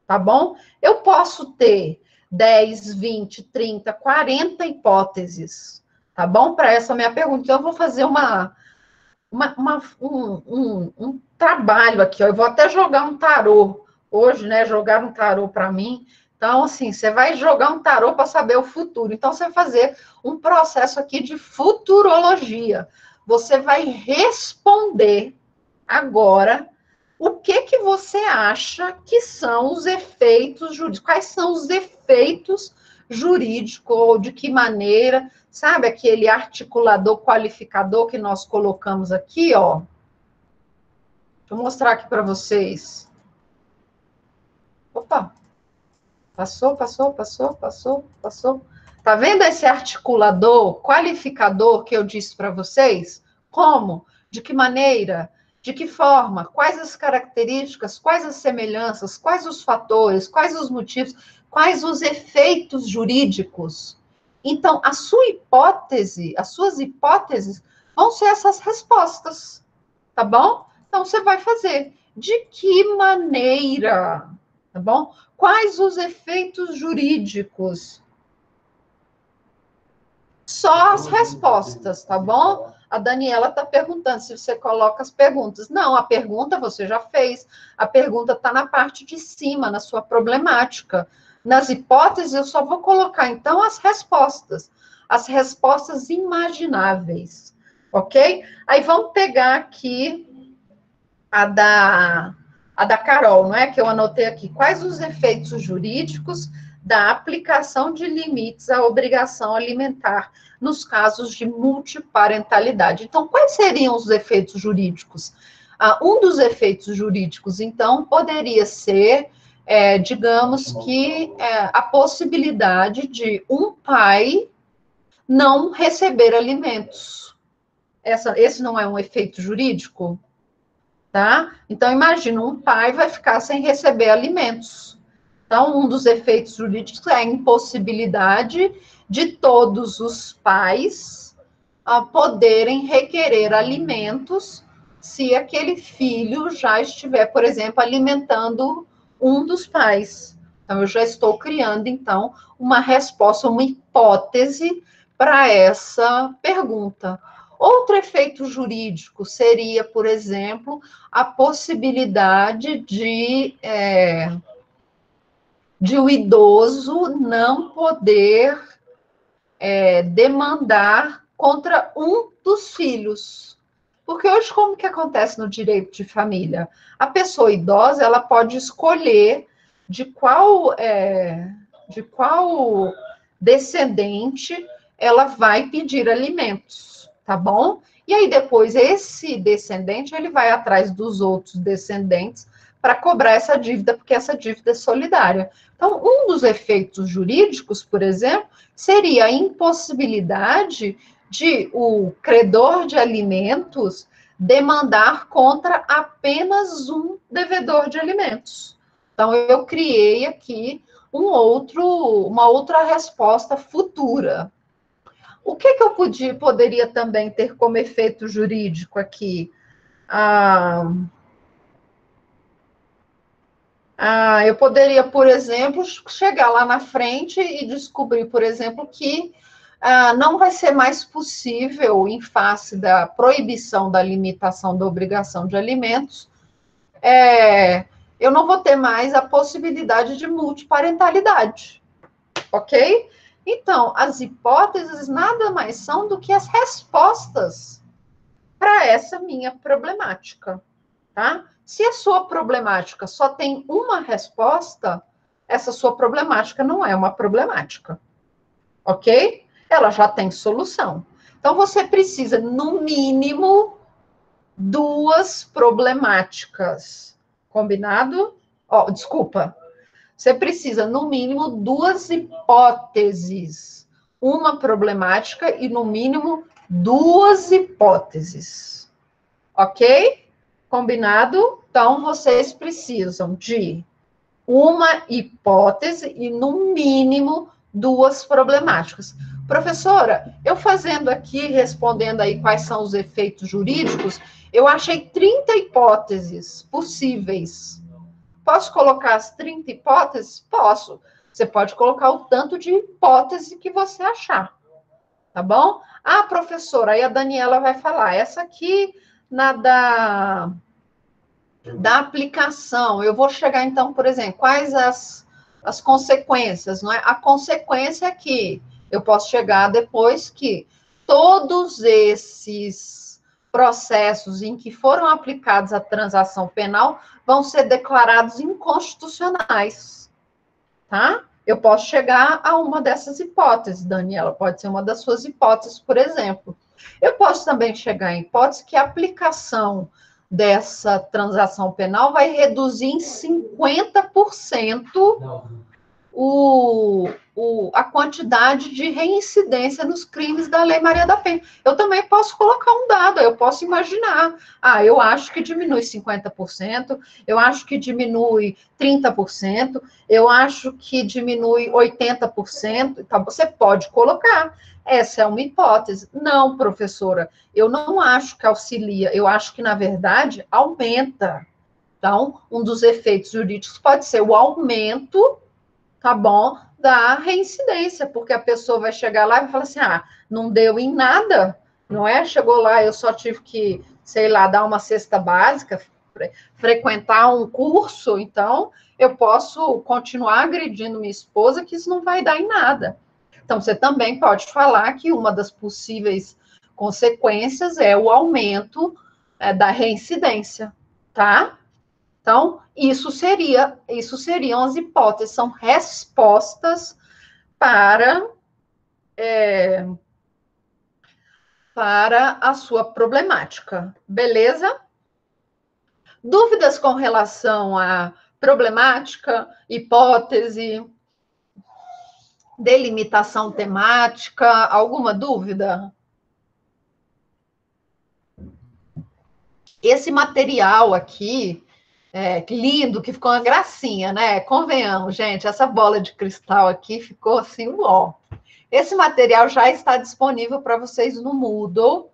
tá bom? Eu posso ter 10, 20, 30, 40 hipóteses, tá bom? Para essa minha pergunta. Então, eu vou fazer um trabalho aqui, ó. Eu vou até jogar um tarô hoje, né? Jogar um tarô para mim. Então, assim, você vai jogar um tarô para saber o futuro. Então, você vai fazer um processo aqui de futurologia. Você vai responder agora o que você acha que são os efeitos jurídicos? Quais são os efeitos jurídicos, ou de que maneira, sabe aquele articulador qualificador que nós colocamos aqui, ó? Deixa eu mostrar aqui para vocês. Opa! Passou. Tá vendo esse articulador qualificador que eu disse para vocês? Como? De que maneira? De que forma? Quais as características? Quais as semelhanças? Quais os fatores? Quais os motivos? Quais os efeitos jurídicos? Então, a sua hipótese, as suas hipóteses vão ser essas respostas, tá bom? Então, você vai fazer. De que maneira? Tá bom? Quais os efeitos jurídicos só as respostas, tá bom? A Daniela está perguntando se você coloca as perguntas. Não, a pergunta você já fez. A pergunta está na parte de cima, na sua problemática. Nas hipóteses, eu só vou colocar, então, as respostas imagináveis, ok? Aí vamos pegar aqui a da Carol, não é? Que eu anotei aqui. Quais os efeitos jurídicos da aplicação de limites à obrigação alimentar nos casos de multiparentalidade? Então, quais seriam os efeitos jurídicos? Um dos efeitos jurídicos, então, poderia ser, digamos que, a possibilidade de um pai não receber alimentos. Esse não é um efeito jurídico? Tá? Então, imagina, um pai vai ficar sem receber alimentos. Então, um dos efeitos jurídicos é a impossibilidade de todos os pais poderem requerer alimentos se aquele filho já estiver, por exemplo, alimentando um dos pais. Então, eu já estou criando, então, uma resposta, uma hipótese para essa pergunta. Outro efeito jurídico seria, por exemplo, a possibilidade de o idoso não poder demandar contra um dos filhos. Porque hoje, como que acontece no direito de família? A pessoa idosa, ela pode escolher de qual descendente ela vai pedir alimentos, tá bom? E aí, depois, esse descendente, ele vai atrás dos outros descendentes para cobrar essa dívida, porque essa dívida é solidária. Então, um dos efeitos jurídicos, por exemplo, seria a impossibilidade de o credor de alimentos demandar contra apenas um devedor de alimentos. Então, eu criei aqui uma outra resposta futura. O que eu poderia também ter como efeito jurídico aqui? Eu poderia, por exemplo, chegar lá na frente e descobrir, por exemplo, que não vai ser mais possível, em face da proibição da limitação da obrigação de alimentos, eu não vou ter mais a possibilidade de multiparentalidade, ok? Então, as hipóteses nada mais são do que as respostas para essa minha problemática, tá? Se a sua problemática só tem uma resposta, essa sua problemática não é uma problemática, ok? Ela já tem solução. Então, você precisa, no mínimo, duas problemáticas. Combinado? Desculpa. Você precisa, no mínimo, duas hipóteses. Uma problemática e, no mínimo, duas hipóteses. Ok? Combinado? Então, vocês precisam de uma hipótese e, no mínimo, duas problemáticas. Professora, eu fazendo aqui, respondendo aí quais são os efeitos jurídicos, eu achei 30 hipóteses possíveis. Posso colocar as 30 hipóteses? Posso. Você pode colocar o tanto de hipótese que você achar. Tá bom? Professora, aí a Daniela vai falar. Essa aqui, da aplicação, eu vou chegar, então, por exemplo, quais as consequências, não é? A consequência é que eu posso chegar depois que todos esses processos em que foram aplicados a transação penal vão ser declarados inconstitucionais, tá? Eu posso chegar a uma dessas hipóteses, Daniela, pode ser uma das suas hipóteses, por exemplo. Eu posso também chegar em hipótese que a aplicação dessa transação penal vai reduzir em 50% a quantidade de reincidência nos crimes da Lei Maria da Penha. Eu também posso colocar um dado, eu posso imaginar. Eu acho que diminui 50%, eu acho que diminui 30%, eu acho que diminui 80%. Então, você pode colocar. Essa é uma hipótese. Não, professora, eu não acho que auxilia, eu acho que, na verdade, aumenta. Então, um dos efeitos jurídicos pode ser o aumento tá bom? Da reincidência, porque a pessoa vai chegar lá e vai falar assim, não deu em nada, não é? Chegou lá, eu só tive que, sei lá, dar uma cesta básica, frequentar um curso, então eu posso continuar agredindo minha esposa, que isso não vai dar em nada. Então, você também pode falar que uma das possíveis consequências é o aumento da reincidência, tá? Então, isso seriam as hipóteses, são respostas para, para a sua problemática, beleza? Dúvidas com relação à problemática, hipótese, delimitação temática, alguma dúvida? Esse material aqui, lindo, que ficou uma gracinha, né? Convenhamos, gente, essa bola de cristal aqui ficou assim, uó. Esse material já está disponível para vocês no Moodle,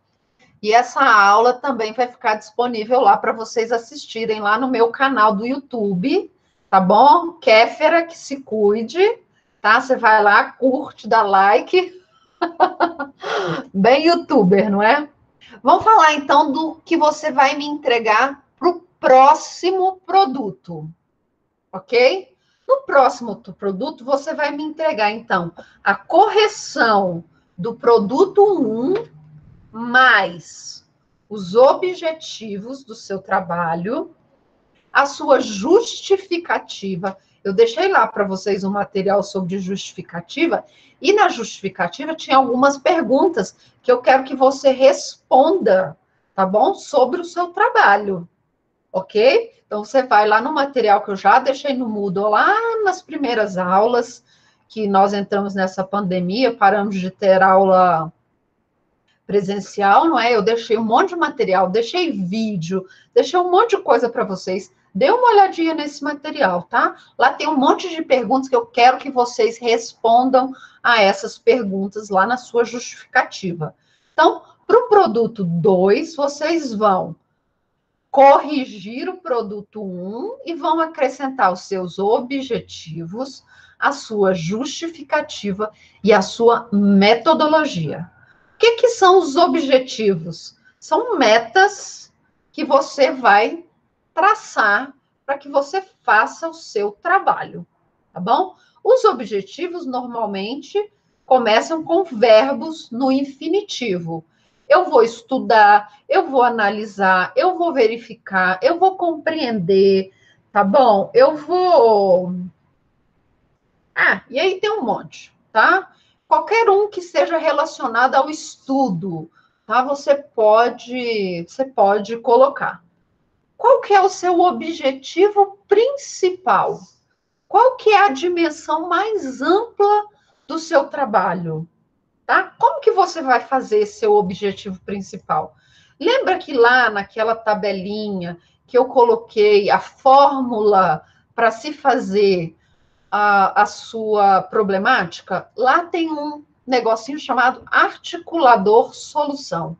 e essa aula também vai ficar disponível lá para vocês assistirem lá no meu canal do YouTube, tá bom? Kéfera, que se cuide, tá? Você vai lá, curte, dá like. Bem youtuber, não é? Vamos falar então do que você vai me entregar para o próximo produto, ok? No próximo produto, você vai me entregar, então, a correção do produto 1 mais os objetivos do seu trabalho, a sua justificativa. Eu deixei lá para vocês um material sobre justificativa, e na justificativa tinha algumas perguntas que eu quero que você responda, tá bom? Sobre o seu trabalho, ok? Então, você vai lá no material que eu já deixei no Moodle, lá nas primeiras aulas, que nós entramos nessa pandemia, paramos de ter aula presencial, não é? Eu deixei um monte de material, deixei vídeo, deixei um monte de coisa para vocês. Dê uma olhadinha nesse material, tá? Lá tem um monte de perguntas que eu quero que vocês respondam a essas perguntas lá na sua justificativa. Então, para o produto 2, vocês vão corrigir o produto 1 e vão acrescentar os seus objetivos, a sua justificativa e a sua metodologia. O que são os objetivos? São metas que você vai traçar para que você faça o seu trabalho, tá bom? Os objetivos normalmente começam com verbos no infinitivo. Eu vou estudar, eu vou analisar, eu vou verificar, eu vou compreender, tá bom? Eu vou. E aí tem um monte, tá? Qualquer um que seja relacionado ao estudo, tá? Você pode colocar. Qual que é o seu objetivo principal? Qual que é a dimensão mais ampla do seu trabalho? Tá? Como que você vai fazer esse seu objetivo principal? Lembra que lá naquela tabelinha que eu coloquei a fórmula para se fazer a sua problemática? Lá tem um negocinho chamado articulador solução.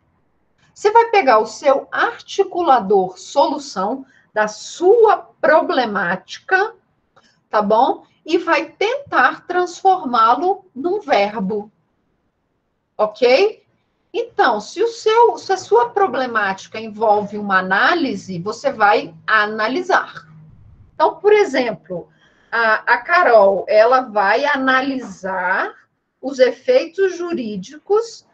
Você vai pegar o seu articulador solução da sua problemática, tá bom? E vai tentar transformá-lo num verbo. Ok? Então, se a sua problemática envolve uma análise, você vai analisar. Então, por exemplo, a Carol, ela vai analisar os efeitos jurídicos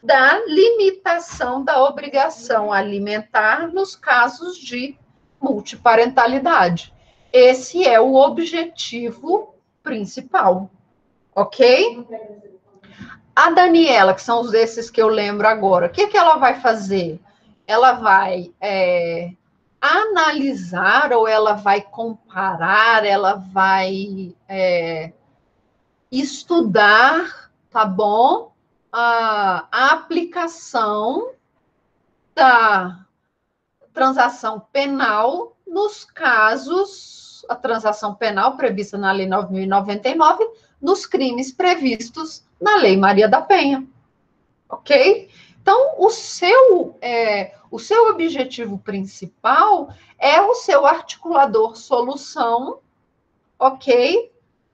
da limitação da obrigação alimentar nos casos de multiparentalidade. Esse é o objetivo principal, ok? A Daniela, que são os desses que eu lembro agora, o que ela vai fazer? Ela vai analisar, ou ela vai comparar, ela vai estudar, tá bom? A aplicação da transação penal nos casos, a transação penal prevista na Lei 9.099, nos crimes previstos na Lei Maria da Penha, ok? Então, o seu objetivo principal é o seu articulador solução, ok?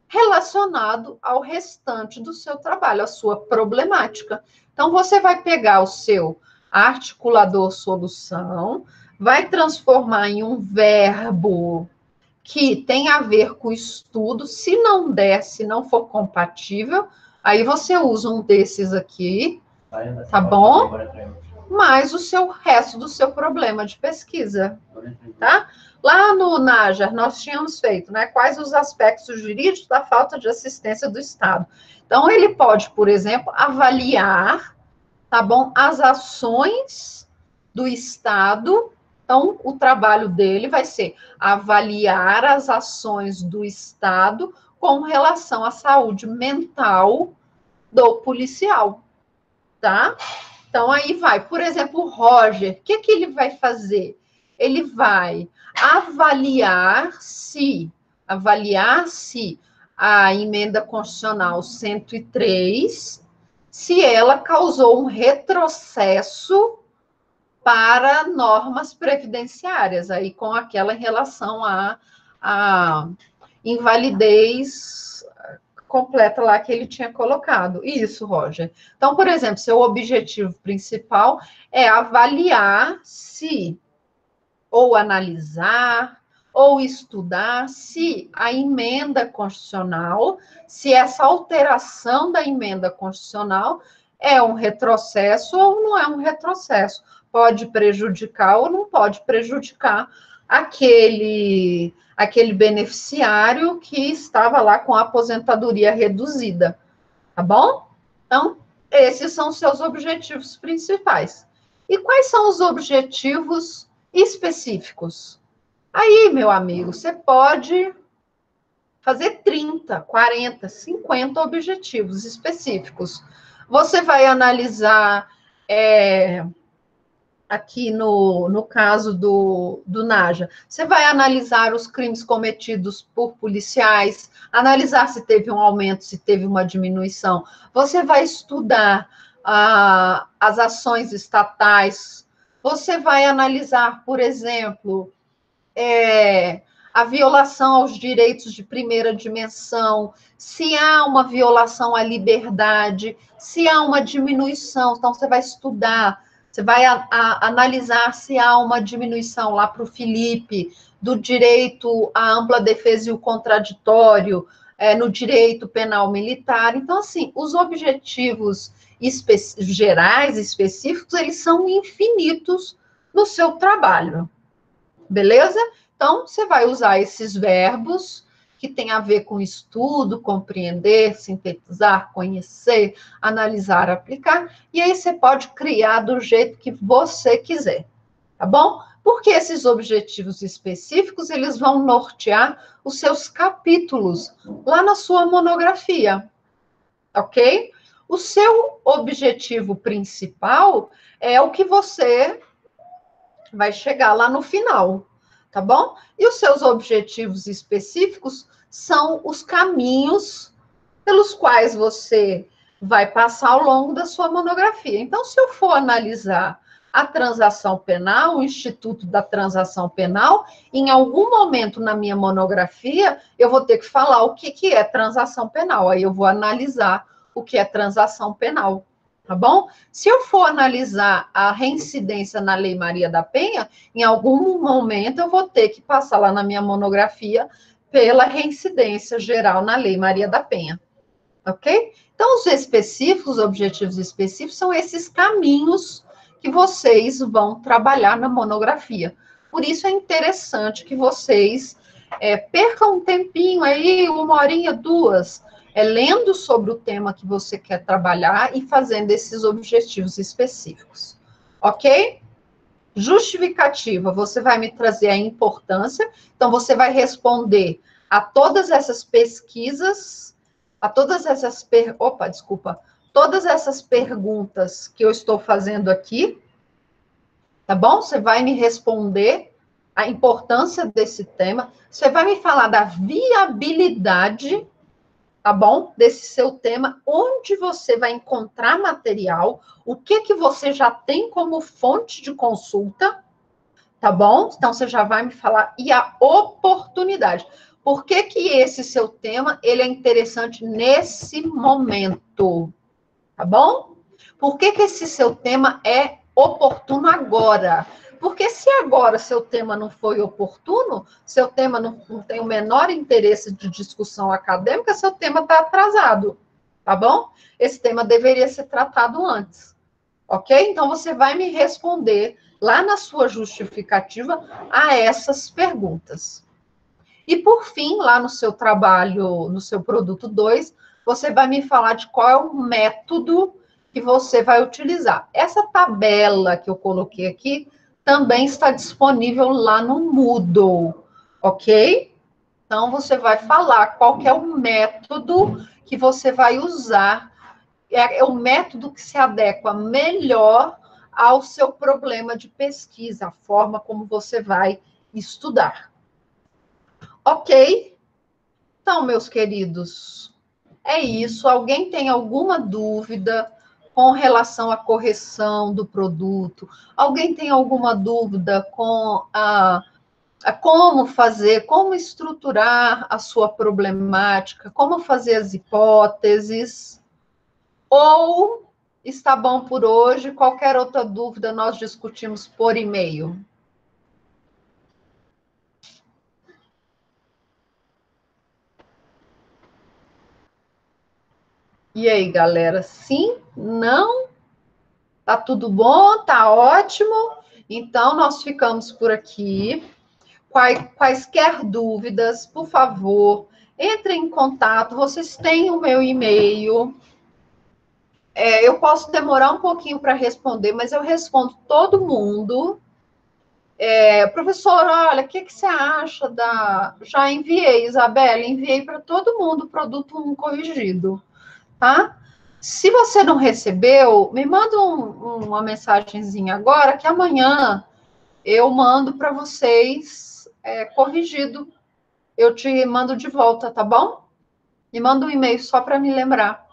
relacionado ao restante do seu trabalho, a sua problemática. Então, você vai pegar o seu articulador solução, vai transformar em um verbo que tem a ver com o estudo. Se não der, se não for compatível, aí você usa um desses aqui, tá bom? Mais o seu resto do seu problema de pesquisa, tá? Lá no Najar, nós tínhamos feito, né? Quais os aspectos jurídicos da falta de assistência do Estado. Então, ele pode, por exemplo, avaliar, tá bom? As ações do Estado. Então, o trabalho dele vai ser avaliar as ações do Estado com relação à saúde mental do policial, tá? Então, aí vai, por exemplo, o Roger, o que ele vai fazer? Ele vai avaliar se a emenda constitucional 103, se ela causou um retrocesso para normas previdenciárias, aí com aquela em relação à invalidez completa lá que ele tinha colocado. Isso, Roger. Então, por exemplo, seu objetivo principal é avaliar se, ou analisar, ou estudar se a emenda constitucional, se essa alteração da emenda constitucional é um retrocesso ou não é um retrocesso. Pode prejudicar ou não pode prejudicar aquele beneficiário que estava lá com a aposentadoria reduzida, tá bom? Então, esses são os seus objetivos principais. E quais são os objetivos específicos? Aí, meu amigo, você pode fazer 30, 40, 50 objetivos específicos. Você vai analisar... aqui no caso do Naja, você vai analisar os crimes cometidos por policiais, analisar se teve um aumento, se teve uma diminuição. Você vai estudar as ações estatais. Você vai analisar, por exemplo, a violação aos direitos de primeira dimensão, se há uma violação à liberdade, se há uma diminuição. Então, você vai estudar. Você vai analisar se há uma diminuição lá para o Felipe, do direito à ampla defesa e o contraditório, no direito penal militar. Então, assim, os objetivos gerais, específicos, eles são infinitos no seu trabalho. Beleza? Então, você vai usar esses verbos que tem a ver com estudo, compreender, sintetizar, conhecer, analisar, aplicar, e aí você pode criar do jeito que você quiser, tá bom? Porque esses objetivos específicos, eles vão nortear os seus capítulos lá na sua monografia, ok? O seu objetivo principal é o que você vai chegar lá no final, tá bom? E os seus objetivos específicos são os caminhos pelos quais você vai passar ao longo da sua monografia. Então, se eu for analisar a transação penal, o Instituto da Transação Penal, em algum momento na minha monografia, eu vou ter que falar o que é transação penal. Aí eu vou analisar o que é transação penal. Tá bom? Se eu for analisar a reincidência na Lei Maria da Penha, em algum momento eu vou ter que passar lá na minha monografia pela reincidência geral na Lei Maria da Penha. Ok? Então, os específicos, os objetivos específicos, são esses caminhos que vocês vão trabalhar na monografia. Por isso é interessante que vocês percam um tempinho aí, 1 horinha, 2, lendo sobre o tema que você quer trabalhar e fazendo esses objetivos específicos, ok? Justificativa, você vai me trazer a importância, então você vai responder a todas essas pesquisas, a todas essas todas essas perguntas que eu estou fazendo aqui, tá bom? Você vai me responder a importância desse tema, você vai me falar da viabilidade, tá bom? Desse seu tema, onde você vai encontrar material, o que você já tem como fonte de consulta, tá bom? Então, você já vai me falar, e a oportunidade. Por que que esse seu tema, ele é interessante nesse momento, tá bom? Por que que esse seu tema é oportuno agora? Porque se agora seu tema não foi oportuno, seu tema não tem o menor interesse de discussão acadêmica, seu tema está atrasado, tá bom? Esse tema deveria ser tratado antes, ok? Então, você vai me responder lá na sua justificativa a essas perguntas. E, por fim, lá no seu trabalho, no seu produto 2, você vai me falar de qual é o método que você vai utilizar. Essa tabela que eu coloquei aqui também está disponível lá no Moodle, ok? Então, você vai falar qual que é o método que você vai usar. É o método que se adequa melhor ao seu problema de pesquisa, a forma como você vai estudar. Ok? Então, meus queridos, é isso. Alguém tem alguma dúvida com relação à correção do produto? Alguém tem alguma dúvida com a como fazer, como estruturar a sua problemática, como fazer as hipóteses? Ou está bom por hoje? Qualquer outra dúvida nós discutimos por e-mail. E aí, galera? Sim? Não? Tá tudo bom? Tá ótimo? Então, nós ficamos por aqui. Quaisquer dúvidas, por favor, entrem em contato. Vocês têm o meu e-mail. Eu posso demorar um pouquinho para responder, mas eu respondo todo mundo. Professor, olha, o que você acha da... Já enviei, Isabela, enviei para todo mundo o produto 1 corrigido, tá? Se você não recebeu, me manda uma mensagenzinha agora, que amanhã eu mando para vocês corrigido. Eu te mando de volta, tá bom? Me manda um e-mail só para me lembrar.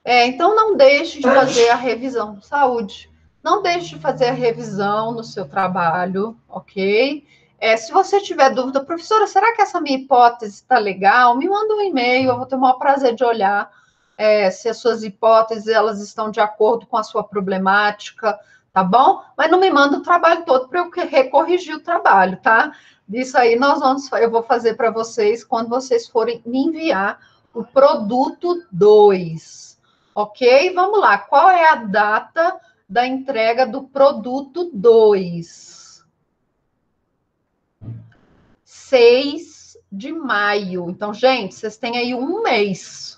Então, não deixe de fazer a revisão. Saúde. Não deixe de fazer a revisão no seu trabalho, ok? Se você tiver dúvida, professora, será que essa minha hipótese está legal? Me manda um e-mail, eu vou ter o maior prazer de olhar se as suas hipóteses elas estão de acordo com a sua problemática, tá bom? Mas não me manda o trabalho todo para eu recorrigir o trabalho, tá? Isso aí eu vou fazer para vocês quando vocês forem me enviar o produto 2. Ok? Vamos lá. Qual é a data da entrega do produto 2? 6 de maio. Então, gente, vocês têm aí um mês,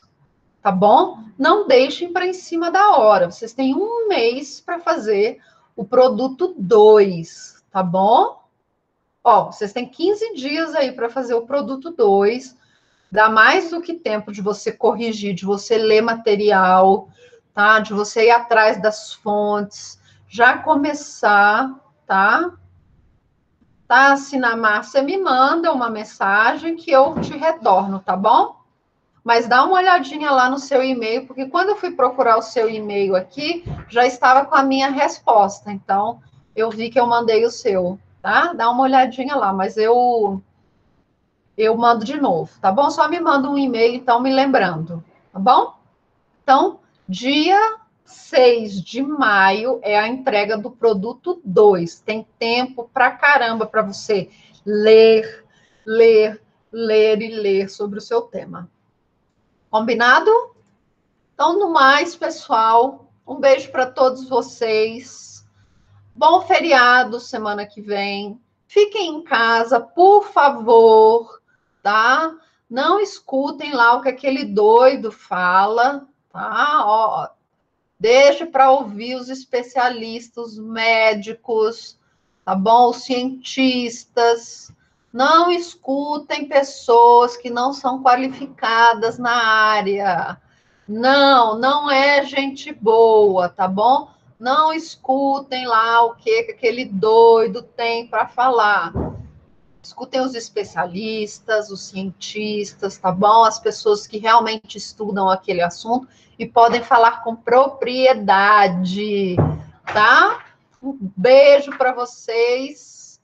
tá bom? Não deixem para em cima da hora. Vocês têm um mês para fazer o produto 2, tá bom? Ó, vocês têm 15 dias aí para fazer o produto 2. Dá mais do que tempo de você corrigir, de você ler material, tá? De você ir atrás das fontes, já começar, tá? Tá, Sinamar, você me manda uma mensagem que eu te retorno, tá bom? Mas dá uma olhadinha lá no seu e-mail, porque quando eu fui procurar o seu e-mail aqui, já estava com a minha resposta. Então, eu vi que eu mandei o seu, tá? Dá uma olhadinha lá, mas eu mando de novo, tá bom? Só me manda um e-mail, então, me lembrando, tá bom? Então, dia 6 de maio é a entrega do produto 2. Tem tempo pra caramba para você ler, ler, ler e ler sobre o seu tema. Combinado? Então, no mais, pessoal, um beijo para todos vocês. Bom feriado semana que vem. Fiquem em casa, por favor, tá? Não escutem lá o que aquele doido fala, tá? Ó, deixe para ouvir os especialistas, os médicos, tá bom? Os cientistas. Não escutem pessoas que não são qualificadas na área. Não é gente boa, tá bom? Não escutem lá o que aquele doido tem para falar. Escutem os especialistas, os cientistas, tá bom? As pessoas que realmente estudam aquele assunto e podem falar com propriedade, tá? Um beijo para vocês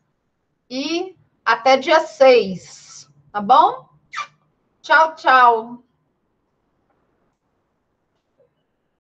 e até dia 6. Tá bom? Tchau, tchau.